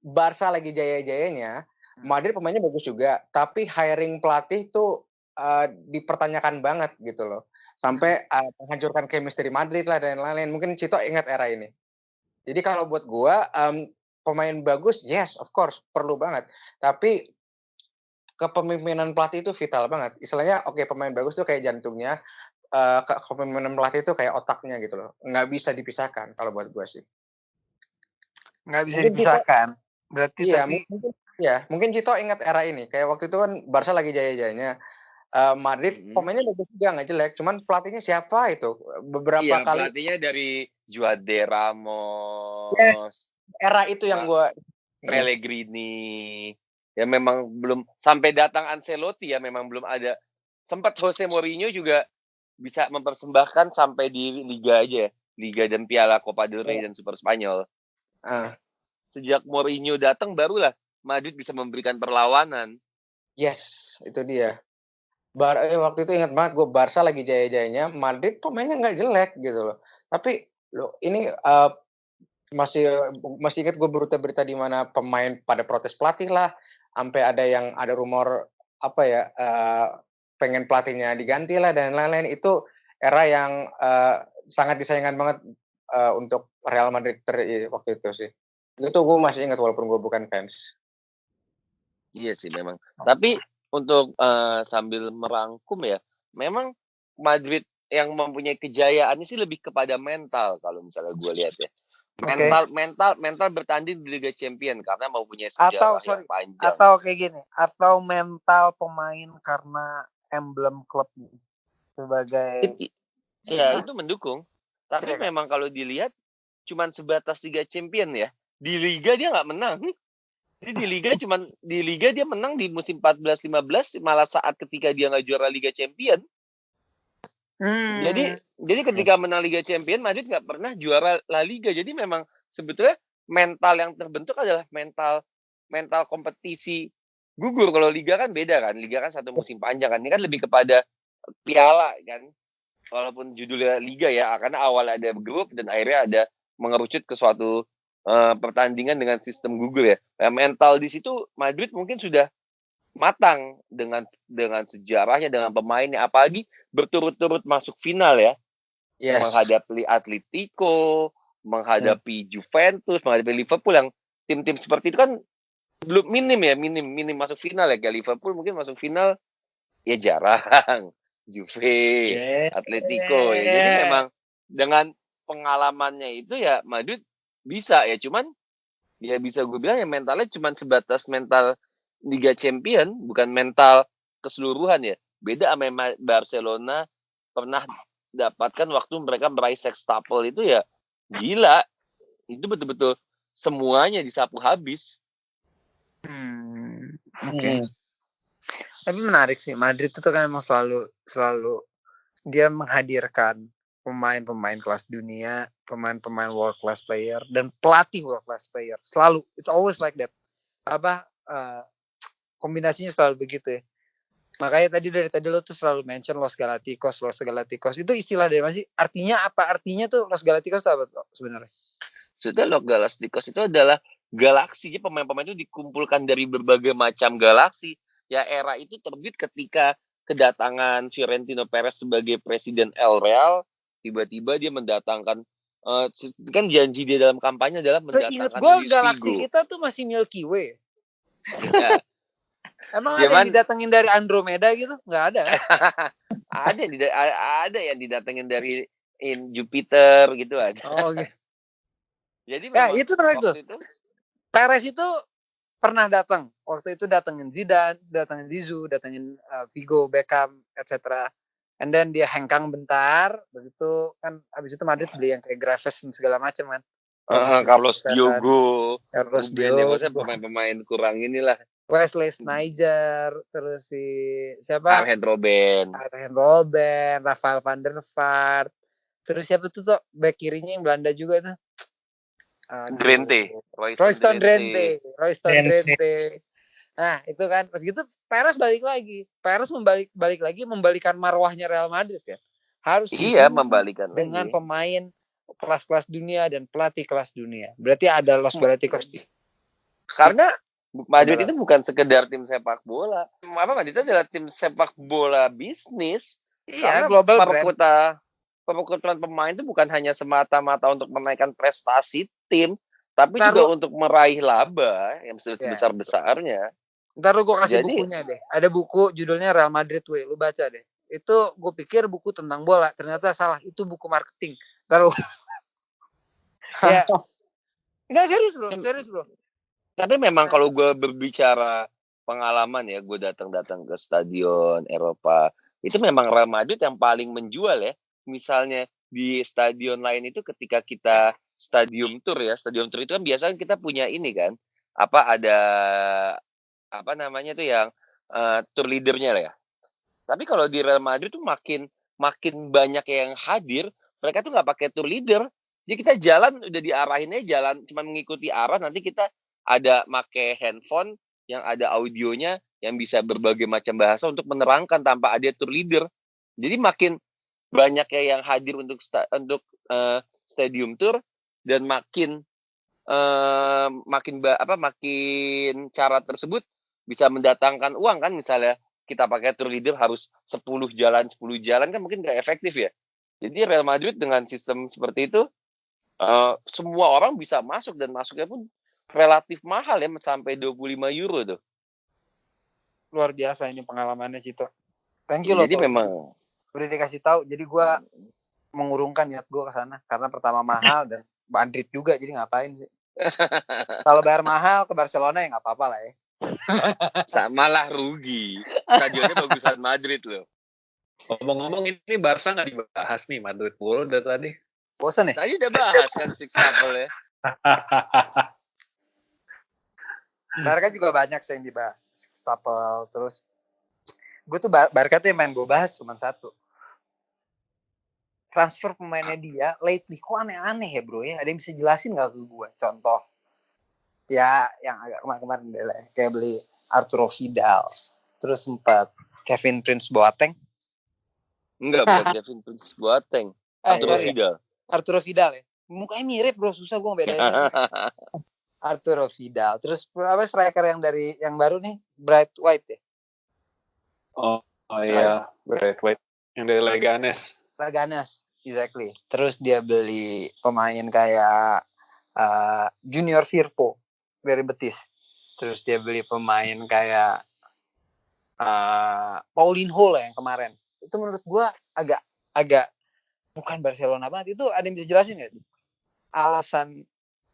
Barca lagi jaya-jayanya, Madrid pemainnya bagus juga, tapi hiring pelatih tuh dipertanyakan banget gitu loh. Sampai menghancurkan chemistry Madrid lah dan lain-lain. Mungkin Cito ingat era ini. Jadi kalau buat gua pemain bagus, yes of course, perlu banget. Tapi kepemimpinan pelatih itu vital banget. Istilahnya pemain bagus tuh kayak jantungnya, kepemimpinan pelatih itu kayak otaknya gitu loh. Nggak bisa dipisahkan kalau buat gua sih. Nggak bisa dipisahkan. Berarti iya, tapi mungkin Cito ingat era ini. Kayak waktu itu kan Barca lagi jaya-jayanya. Madrid pemainnya bagus juga, nggak jelek. Cuman pelatihnya siapa itu? Beberapa kali. Pelatihnya dari Juade Ramos. Era itu yang gue. Pellegrini. Ya memang belum sampai datang Ancelotti ya memang belum ada. Sempat Jose Mourinho juga bisa mempersembahkan sampai di Liga aja. Liga dan Piala Copa del Rey dan Super Spanyol. Sejak Mourinho datang barulah Madrid bisa memberikan perlawanan. Yes, itu dia. Waktu itu ingat banget gue, Barca lagi jaya-jayanya, Madrid pemainnya nggak jelek gitu loh. Tapi ini masih ingat gue berita-berita di mana pemain pada protes pelatih lah, sampai ada rumor pengen pelatihnya diganti lah dan lain-lain. Itu era yang sangat disayangkan banget untuk Real Madrid waktu itu sih. Itu gue masih ingat walaupun gue bukan fans. Iya sih memang. Tapi untuk sambil merangkum ya, memang Madrid yang mempunyai kejayaannya sih lebih kepada mental kalau misalnya gue lihat ya. Mental bertanding di Liga Champion karena mau punya sejarah yang panjang. Atau kayak gini, atau mental pemain karena emblem klubnya sebagai. Ya itu mendukung. Tapi memang kalau dilihat cuman sebatas Liga Champion ya. Di Liga dia nggak menang. Jadi di Liga dia menang di musim 14-15 malah saat ketika dia nggak juara Liga Champion. Jadi ketika menang Liga Champion Madrid nggak pernah juara La Liga. Jadi memang sebetulnya mental yang terbentuk adalah mental kompetisi gugur. Kalau Liga kan beda kan. Liga kan satu musim panjang kan. Ini kan lebih kepada piala kan. Walaupun judulnya Liga ya, karena awal ada grup dan akhirnya ada mengerucut ke suatu pertandingan dengan sistem gugur ya. Mental di situ Madrid mungkin sudah matang dengan sejarahnya, dengan pemainnya, apalagi berturut-turut masuk final ya. Yes. Menghadapi Atletico, menghadapi Juventus, menghadapi Liverpool yang tim-tim seperti itu kan belum minim masuk final ya. Kayak Liverpool mungkin masuk final ya jarang. Juve, Atletico ya. Jadi memang dengan pengalamannya itu ya Madrid bisa ya, cuman ya bisa gue bilang ya mentalnya cuman sebatas mental Liga Champion, bukan mental keseluruhan ya. Beda sama Barcelona, pernah dapatkan waktu mereka meraih sextuple itu ya gila. Itu betul-betul semuanya disapu habis. Oke. Tapi menarik sih, Madrid itu kan emang selalu dia menghadirkan pemain-pemain kelas dunia, pemain-pemain world class player dan pelatih world class player. Selalu, it's always like that. Kombinasinya selalu begitu ya. Makanya dari tadi lo tuh selalu mention Los Galacticos. Itu istilah dari mana sih? Artinya apa? Artinya tuh Los Galacticos itu apa tuh sebenarnya? Sudah Los Galacticos itu adalah galaksi. Jadi pemain-pemain itu dikumpulkan dari berbagai macam galaksi. Ya era itu terbit ketika kedatangan Florentino Perez sebagai presiden El Real. Tiba-tiba dia mendatangkan kan janji dia dalam kampanye adalah mendatangkan Luis Figo. Galaksi kita tuh masih Milky Way. Ya. Emang ada yang didatengin dari Andromeda gitu? Nggak ada kan? ada yang didatengin dari Jupiter gitu aja. Oh gitu. Jadi itu menarik tuh. Perez itu pernah datang. Waktu itu datengin Zidane, datengin Zizou, datengin Figo, Beckham, etc. And then dia hengkang bentar, begitu kan abis itu Madrid beli yang kayak Graves dan segala macam kan. Carlos Diogo, pemain-pemain kurang inilah. Wesley Sneijder, terus si siapa? Arjen Robben, Rafael van der Vaart. Terus siapa tuh back kirinya yang Belanda juga tuh? Royston Drenthe. Nah, itu kan pas gitu Perez balik lagi. Membalikan marwahnya Real Madrid ya. Harus membalikan dengan lagi. Pemain kelas-kelas dunia dan pelatih kelas dunia. Berarti ada Los Galacticos. Karena Madrid itu bukan sekedar tim sepak bola. Madrid itu adalah tim sepak bola bisnis. Iya, global brand. Perekrutan pemain itu bukan hanya semata-mata untuk menaikkan prestasi tim, tapi juga untuk meraih laba yang sebesar-besarnya. Ntar gue kasih bukunya deh. Ada buku judulnya Real Madrid Way. Lu baca deh. Itu gue pikir buku tentang bola. Ternyata salah. Itu buku marketing. Ntar ya. Enggak, serius bro. Tapi memang kalau gue berbicara pengalaman ya, gue datang ke stadion Eropa, itu memang Real Madrid yang paling menjual ya. Misalnya di stadion lain itu ketika kita stadium tour itu kan biasanya kita punya ini kan, ada yang tour leadernya lah ya. Tapi kalau di Real Madrid tuh makin banyak yang hadir, mereka tuh nggak pakai tour leader. Jadi kita jalan udah diarahinnya jalan cuma mengikuti arah, nanti kita ada make handphone yang ada audionya yang bisa berbagai macam bahasa untuk menerangkan tanpa ada tour leader. Jadi makin banyak yang hadir untuk stadium tour dan makin cara tersebut bisa mendatangkan uang kan. Misalnya kita pakai tour leader harus 10 jalan kan mungkin nggak efektif ya. Jadi Real Madrid dengan sistem seperti itu semua orang bisa masuk dan masuknya pun relatif mahal ya, sampai 25 euro tuh. Luar biasa ini pengalamannya Cito. Thank you loh. Jadi memang udah dikasih tahu. Jadi gue mengurungkan niat gue ke sana karena pertama mahal dan Madrid juga, jadi ngapain sih? Kalau bayar mahal ke Barcelona ya nggak apa-apa lah ya. Malah rugi. Stadionnya bagusan Madrid loh. Ngomong-ngomong ini Barca nggak dibahas nih, Madrid pula dari tadi. Bosan ya? Tadi udah bahas kan sextuple ya. Barca juga banyak sih yang dibahas. Sextuple terus. Gue tuh Barca tuh yang main gue bahas cuma satu. Transfer pemainnya dia lately kok aneh-aneh ya bro ya. Ada yang bisa jelasin gak ke gue? Contoh. Ya yang agak kemarin deh lah. Kayak beli Arturo Vidal. Terus sempat Kevin Prince Boateng. Enggak, bukan Kevin Prince Boateng. Arturo Vidal ya. Mukanya mirip bro, susah gue ngebedainnya. Arturo Vidal. Terus apa striker yang baru nih? Bright White ya? Oh iya, Bright White. Yang dari Leganes, exactly. Terus dia beli pemain kayak Junior Firpo dari Betis. Terus dia beli pemain kayak Paulinho lah yang kemarin. Itu menurut gue agak bukan Barcelona banget. Itu ada yang bisa jelasin nggak? Alasan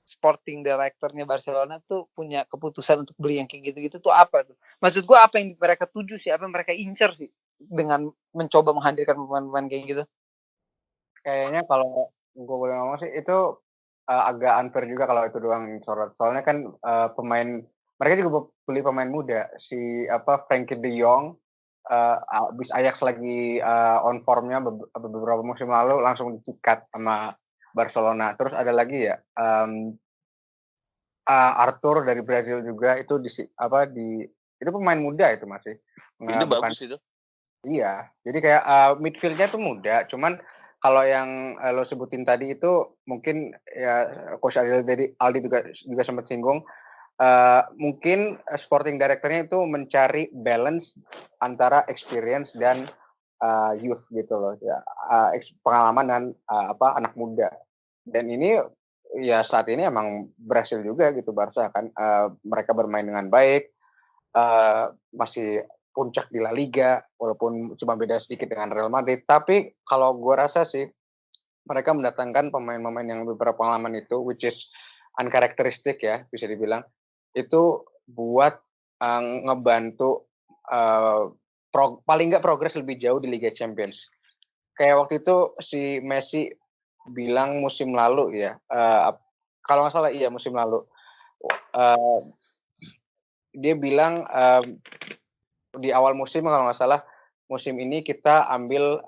sporting directornya Barcelona tuh punya keputusan untuk beli yang kayak gitu-gitu tuh apa tuh? Maksud gue apa yang mereka tuju sih? Apa yang mereka incer sih? dengan mencoba menghadirkan pemain-pemain kayak gitu? Kayaknya kalau gue boleh ngomong sih itu agak unfair juga kalau itu doang yang sorot. Soalnya kan pemain mereka juga beli pemain muda. Si Frankie De Jong abis Ajax lagi on formnya beberapa musim lalu langsung dicikat sama Barcelona. Terus ada lagi ya Arthur dari Brazil juga itu itu pemain muda itu masih. Itu Bukan bagus itu. Iya, jadi kayak midfield-nya tuh muda, cuman kalau yang lo sebutin tadi itu mungkin ya Coach Aldi juga sempat singgung, mungkin sporting director-nya itu mencari balance antara experience dan youth gitu loh, ya, pengalaman dan anak muda. Dan ini ya saat ini emang berhasil juga gitu Barca kan, mereka bermain dengan baik, masih puncak di La Liga walaupun cuma beda sedikit dengan Real Madrid. Tapi kalau gue rasa sih mereka mendatangkan pemain-pemain yang berpengalaman itu, which is uncharacteristic ya bisa dibilang, itu buat ngebantu paling nggak progres lebih jauh di Liga Champions. Kayak waktu itu si Messi bilang musim lalu ya, kalau nggak salah iya musim lalu, dia bilang di awal musim kalau nggak salah musim ini kita ambil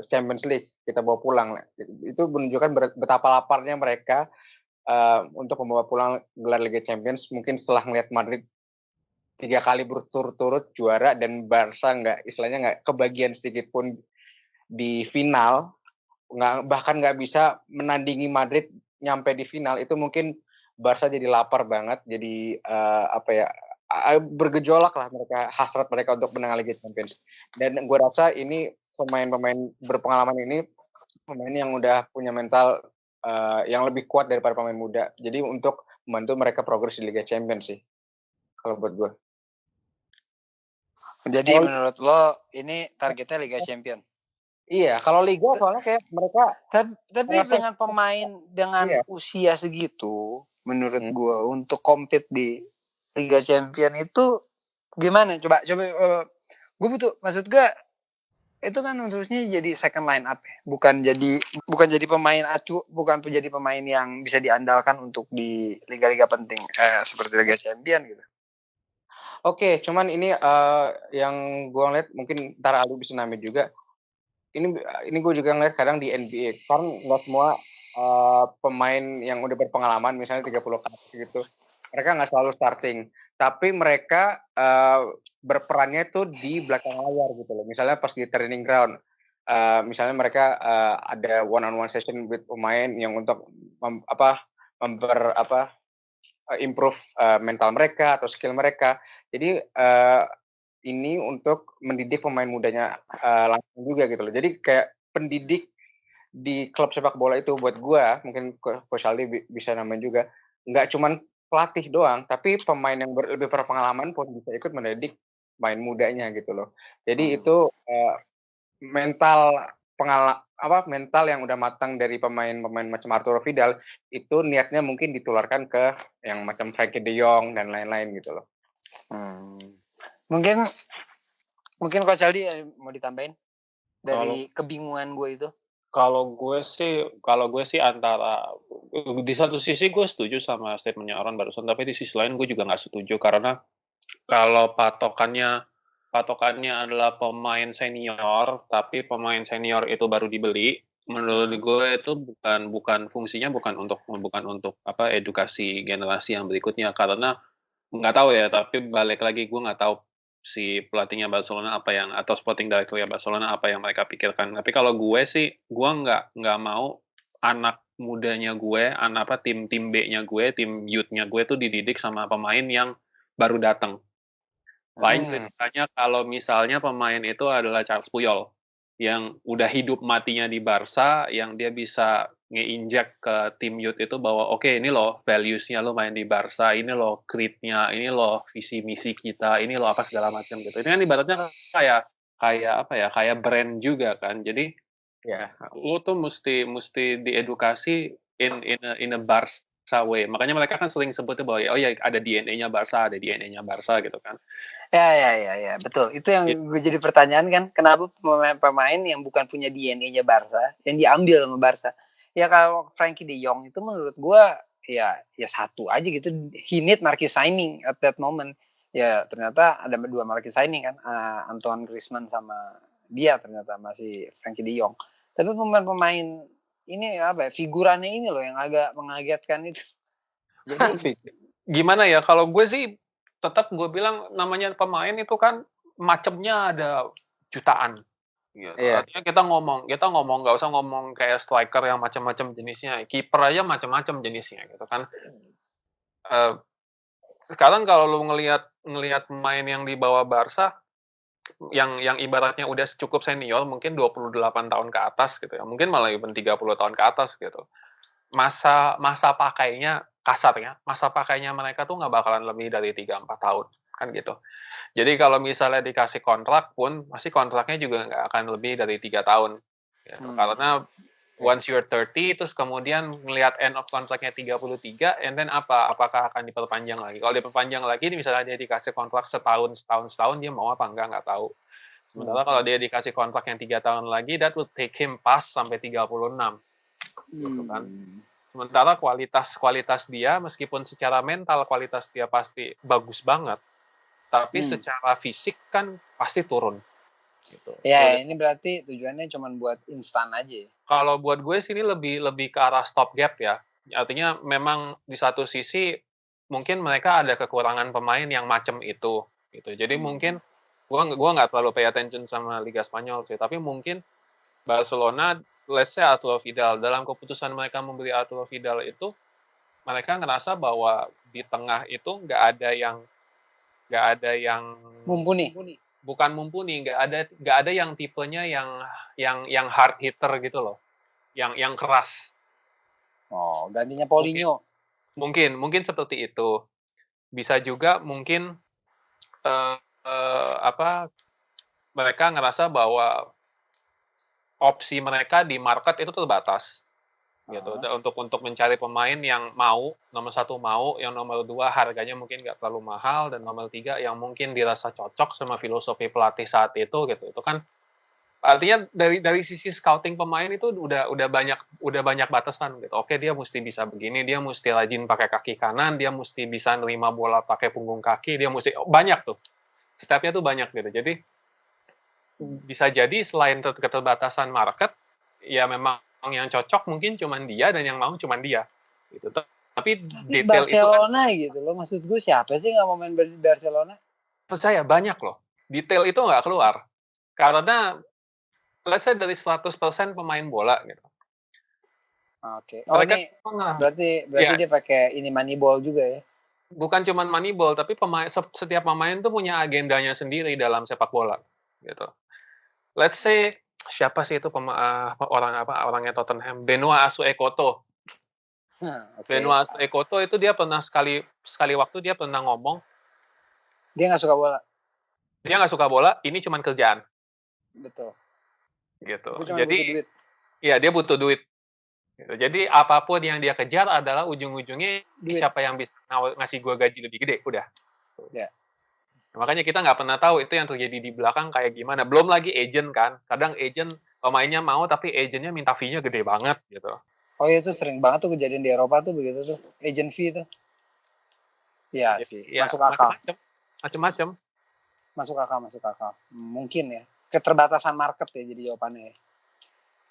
Champions League, kita bawa pulang. Itu menunjukkan betapa laparnya mereka untuk membawa pulang gelar Liga Champions. Mungkin setelah ngeliat Madrid 3 kali berturut-turut juara dan Barca istilahnya nggak kebagian sedikit pun di final, bahkan nggak bisa menandingi Madrid nyampe di final. Itu mungkin Barca jadi lapar banget, jadi bergejolak lah mereka, hasrat mereka untuk menang Liga Champions. Dan gue rasa ini pemain-pemain berpengalaman ini pemain yang udah punya mental yang lebih kuat daripada pemain muda. Jadi untuk membantu mereka progres di Liga Champions sih kalau buat gue. Jadi menurut lo ini targetnya Liga Champion? Iya, kalau Liga soalnya kayak mereka tapi dengan pemain dengan usia segitu, menurut gue untuk compete di Liga Champion itu gimana? Coba gue maksud gue itu kan harusnya jadi second line up ya, bukan jadi pemain acu, bukan jadi pemain yang bisa diandalkan untuk di liga-liga penting seperti Liga Champion gitu. Oke, cuman ini yang gue ngeliat mungkin ntar Aldo bisa namain juga. Ini gue juga ngeliat kadang di NBA kan nggak semua pemain yang udah berpengalaman misalnya 30 kali gitu, mereka nggak selalu starting, tapi mereka berperannya tuh di belakang layar gitu loh. Misalnya pas di training ground, misalnya mereka ada one on one session with pemain yang untuk improve mental mereka atau skill mereka. Jadi ini untuk mendidik pemain mudanya langsung juga gitu loh. Jadi kayak pendidik di klub sepak bola itu buat gua, mungkin Coach Aldi bisa namain juga, nggak cuman pelatih doang, tapi pemain yang lebih berpengalaman pun bisa ikut mendidik pemain mudanya gitu loh. Jadi itu mental yang udah matang dari pemain-pemain macam Arturo Vidal itu niatnya mungkin ditularkan ke yang macam Frankie De Jong dan lain-lain gitu loh. Mungkin Coach Aldi mau ditambahin dari kebingungan gue itu? Kalau gue sih antara di satu sisi gue setuju sama statementnya Aaron barusan, tapi di sisi lain gue juga nggak setuju karena kalau patokannya adalah pemain senior, tapi pemain senior itu baru dibeli, menurut gue itu bukan fungsinya bukan untuk edukasi generasi yang berikutnya, karena nggak tahu ya, tapi balik lagi gue nggak tahu si pelatihnya Barcelona atau sporting director-nya Barcelona apa yang mereka pikirkan. Tapi kalau gue sih, gue nggak mau anak mudanya gue, tim B-nya gue, tim youth-nya gue tuh dididik sama pemain yang baru datang. Lain ceritanya kalau misalnya pemain itu adalah Charles Puyol yang udah hidup matinya di Barca, yang dia bisa nge-inject ke tim youth itu bahwa oke, ini loh values-nya lo main di Barca, ini loh creed-nya, ini loh visi misi kita, ini loh apa segala macam gitu. Ini kan ibaratnya kayak brand juga kan. Jadi lo tuh mesti diedukasi in a Barca way. Makanya mereka kan sering sebutnya bahwa oh ya ada DNA-nya Barca, ada DNA-nya Barca gitu kan. Ya, betul. Itu yang gue jadi pertanyaan kan, kenapa pemain yang bukan punya DNA-nya Barca yang diambil sama Barca? Ya kalau Frankie De Jong itu menurut gue ya satu aja gitu. He need marquee signing at that moment. Ya ternyata ada 2 marquee signing kan, Antoine Griezmann sama dia ternyata masih Frankie De Jong. Tapi pemain-pemain ini apa ya, figurannya ini loh yang agak mengagetkan itu. Jadi gimana ya, kalau gue sih tetap gue bilang namanya pemain itu kan macamnya ada jutaan gitu. Iya. Artinya kita ngomong nggak usah ngomong kayak striker yang macam-macam jenisnya, kiper aja macam-macam jenisnya gitu kan. Sekarang kalau lu ngelihat pemain yang dibawa Barca yang ibaratnya udah cukup senior, mungkin 28 tahun ke atas gitu ya, mungkin malah even 30 tahun ke atas gitu. Masa pakainya kasarnya, masa pakainya mereka tuh nggak bakalan lebih dari 3-4 tahun, kan gitu. Jadi kalau misalnya dikasih kontrak pun, pasti kontraknya juga nggak akan lebih dari 3 tahun. Gitu. Karena once you're 30, terus kemudian melihat end of kontraknya 33, and then apakah akan diperpanjang lagi? Kalau diperpanjang lagi, misalnya dia dikasih kontrak setahun, dia mau apa nggak tahu. Sementara kalau dia dikasih kontrak yang 3 tahun lagi, that would take him pas sampai 36. Gitu kan. Sementara kualitas dia, meskipun secara mental kualitas dia pasti bagus banget, tapi secara fisik kan pasti turun. Gitu. Ya, ini berarti tujuannya cuma buat instan aja. Kalau buat gue sini lebih ke arah stop gap ya. Artinya memang di satu sisi mungkin mereka ada kekurangan pemain yang macam itu. Gitu. Jadi mungkin gua nggak terlalu pay attention sama Liga Spanyol sih, tapi mungkin Barcelona, let's say Arturo Vidal, dalam keputusan mereka membeli Arturo Vidal itu, mereka ngerasa bahwa di tengah itu nggak ada yang mumpuni. Bukan mumpuni, nggak ada yang tipenya yang hard hitter gitu loh, yang keras. Oh, gantinya Paulinho. Mungkin seperti itu. Bisa juga mungkin mereka ngerasa bahwa opsi mereka di market itu terbatas gitu. Untuk mencari pemain yang nomor 1 yang nomor 2 harganya mungkin nggak terlalu mahal, dan nomor 3 yang mungkin dirasa cocok sama filosofi pelatih saat itu gitu. Itu kan artinya dari sisi scouting pemain itu udah banyak batasan gitu. Oke, dia mesti bisa begini, dia mesti rajin pakai kaki kanan, dia mesti bisa nerima bola pakai punggung kaki, dia mesti banyak tuh. Stepnya tuh banyak gitu. Jadi bisa jadi selain keterbatasan market, ya memang yang cocok mungkin cuman dia dan yang mau cuman dia gitu. Tapi detail Barcelona itu kan, gitu loh, maksud gue siapa sih nggak mau main di Barcelona? Percaya banyak loh, detail itu nggak keluar karena let's say dari 100% pemain bola gitu. Oke. Oh, ini berarti ya. Dia pakai ini Moneyball juga ya? Bukan cuman Moneyball, tapi setiap pemain tuh punya agendanya sendiri dalam sepak bola gitu. Let's say siapa sih itu orangnya Tottenham, Benoit Asuekoto. Benoit Asuekoto itu dia pernah sekali waktu dia pernah ngomong dia nggak suka bola. Dia nggak suka bola, ini cuman kerjaan. Betul. Gitu. Jadi ya dia butuh duit. Gitu. Jadi apapun yang dia kejar adalah ujung-ujungnya siapa yang bisa ngasih gua gaji lebih gede, udah. Ya. Makanya kita nggak pernah tahu itu yang terjadi di belakang kayak gimana. Belum lagi agent kan. Kadang agent pemainnya mau tapi agentnya minta fee-nya gede banget gitu. Oh iya, itu sering banget tuh kejadian di Eropa tuh begitu tuh. Agent fee tuh. Iya sih, ya, masuk akal. Macam-macam. Masuk akal. Mungkin ya. Keterbatasan market ya jadi jawabannya ya.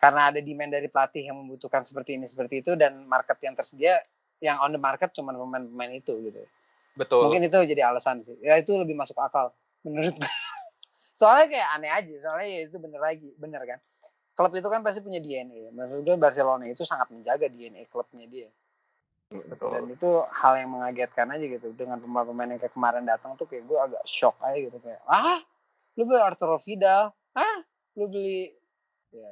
Karena ada demand dari pelatih yang membutuhkan seperti itu, dan market yang tersedia yang on the market cuma pemain-pemain itu gitu. Betul. Mungkin itu jadi alasan sih. Ya itu lebih masuk akal menurut gue. Soalnya kayak aneh aja. Soalnya ya itu bener kan. Klub itu kan pasti punya DNA. Maksud gue Barcelona itu sangat menjaga DNA klubnya dia. Betul. Dan itu hal yang mengagetkan aja gitu. Dengan pemain-pemain yang kayak kemarin datang tuh kayak gue agak shock aja gitu. Kayak, lu beli Arturo Vidal? Lu beli... Ya,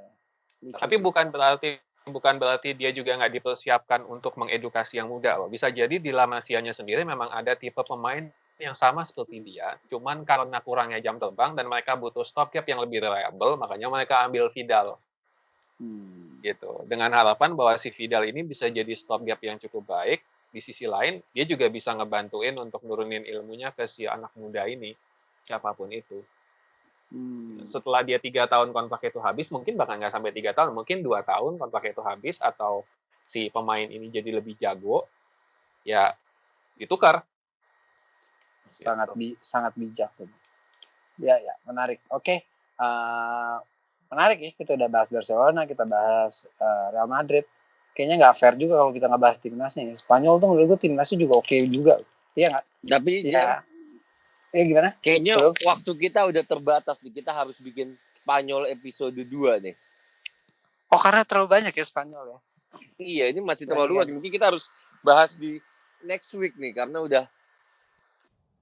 tapi bukan berarti dia juga nggak dipersiapkan untuk mengedukasi yang muda loh. Bisa jadi di La Masia-nya sendiri memang ada tipe pemain yang sama seperti dia, cuman karena kurangnya jam terbang dan mereka butuh stopgap yang lebih reliable, makanya mereka ambil Vidal. Gitu. Dengan harapan bahwa si Vidal ini bisa jadi stopgap yang cukup baik, di sisi lain dia juga bisa ngebantuin untuk nurunin ilmunya ke si anak muda ini, siapapun itu. Setelah dia 3 tahun kontrak itu habis, mungkin bahkan nggak sampai 3 tahun, mungkin 2 tahun kontrak itu habis, atau si pemain ini jadi lebih jago, ya ditukar. Sangat bijak tuh. Ya, menarik. Oke. Menarik ya, kita udah bahas Barcelona, kita bahas Real Madrid. Kayaknya nggak fair juga kalau kita nggak bahas timnasnya ya. Spanyol tuh menurut gue timnasnya juga oke juga. Iya nggak? Tapi Ya gimana? kayaknya Terus? waktu kita udah terbatas nih. Kita harus bikin Spanyol episode 2 nih. Oh, karena terlalu banyak ya Spanyol ya. Iya, ini masih terlalu luas. Mungkin kita harus bahas di next week nih karena udah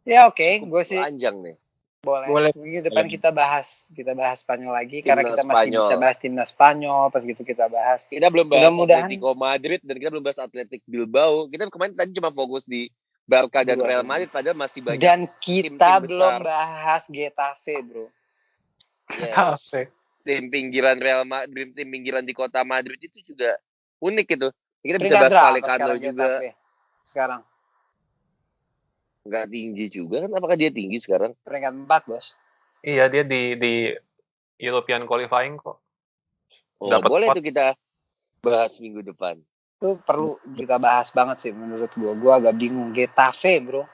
Ya oke, gue sih panjang nih. boleh. Minggu depan kita bahas Spanyol lagi karena kita masih bisa bahas timnas Spanyol. Pas gitu kita bahas. Kita belum bahas Mudah-mudahan Atletico Madrid dan kita belum bahas Athletic Bilbao. Kita kemarin tadi cuma fokus di Barca dan Real Madrid, padahal masih banyak. Dan kita tim-tim belum besar. bahas Getafe, bro. Yes. Tim pinggiran Real Madrid, tim pinggiran di kota Madrid itu juga unik gitu. Kita bisa bahas Vallecano juga. Getafe sekarang nggak tinggi juga kan? Apakah dia tinggi sekarang? Peringkat 4, bos. Iya, dia di European qualifying kok. Oh, Dapat boleh spot. tuh kita bahas minggu depan. Itu perlu kita bahas banget sih menurut gua. Gua agak bingung Getafe, bro.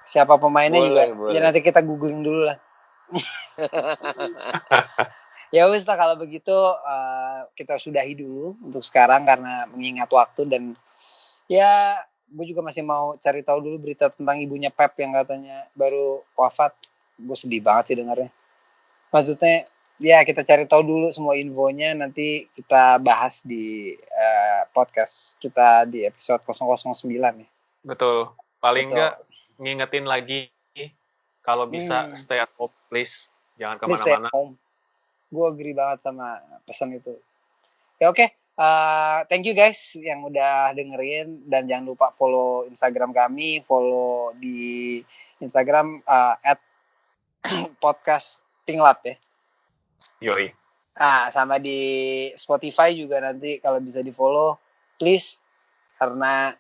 Siapa pemainnya boleh. Ya nanti kita googling dulu lah. Ya wis lah kalau begitu kita sudahi dulu untuk sekarang karena mengingat waktu dan ya gue juga masih mau cari tahu dulu berita tentang ibunya Pep yang katanya baru wafat. Gue sedih banget sih dengarnya. Maksudnya ya kita cari tahu dulu semua infonya, nanti kita bahas di podcast kita di episode 009 ya. Betul. Paling enggak ngingetin lagi kalau bisa stay at home please, jangan kemana-mana. Gue agree banget sama pesan itu. Ya oke. Thank you guys yang udah dengerin dan jangan lupa follow Instagram kami, follow di Instagram @podcast Pinglab ya. Yoi. Sama di Spotify juga nanti kalau bisa di follow please, karena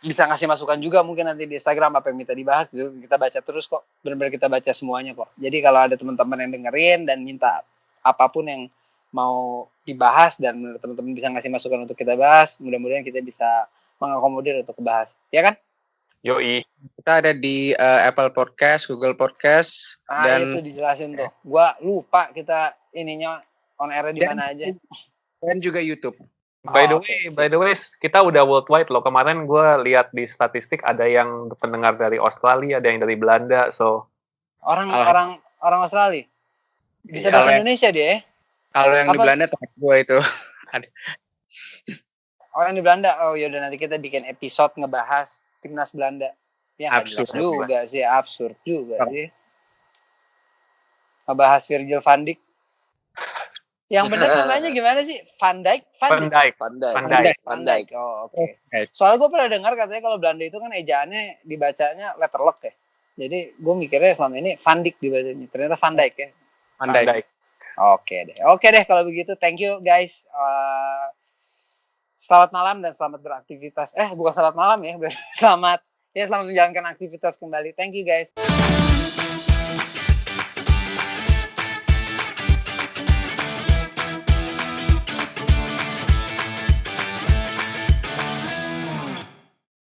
bisa ngasih masukan juga mungkin nanti di Instagram apa yang minta dibahas gitu. Kita baca terus kok, benar-benar kita baca semuanya kok. Jadi kalau ada teman-teman yang dengerin dan minta apapun yang mau dibahas dan menurut teman-teman bisa ngasih masukan untuk kita bahas, mudah-mudahan kita bisa mengakomodir untuk bahas, ya kan? Yoi. Kita ada di Apple Podcast, Google Podcast, dan itu dijelasin tuh. Gua lupa kita ininya on air di mana aja. Dan juga YouTube. By the way, kita udah worldwide loh. Kemarin gue lihat di statistik ada yang pendengar dari Australia, ada yang dari Belanda. So orang Australia bisa bahasa Indonesia dia. Kalau yang di Belanda teman gue itu. Oh yang di Belanda, oh yaudah nanti kita bikin episode ngebahas timnas Belanda. Ya absurd juga sih, ngebahas Virgil van Dijk. Yang benar namanya gimana sih? Van Dijk. Oh, oke. Soalnya gue pernah dengar katanya kalau Belanda itu kan ejaannya dibacanya letterlock ya. Jadi gue mikirnya selama ini Van Dijk dibacanya. Ternyata Van Dijk ya. Van Dijk. Oke deh kalau begitu. Thank you guys. Selamat malam dan selamat beraktivitas. Bukan selamat malam ya. Selamat menjalankan aktivitas kembali. Thank you guys.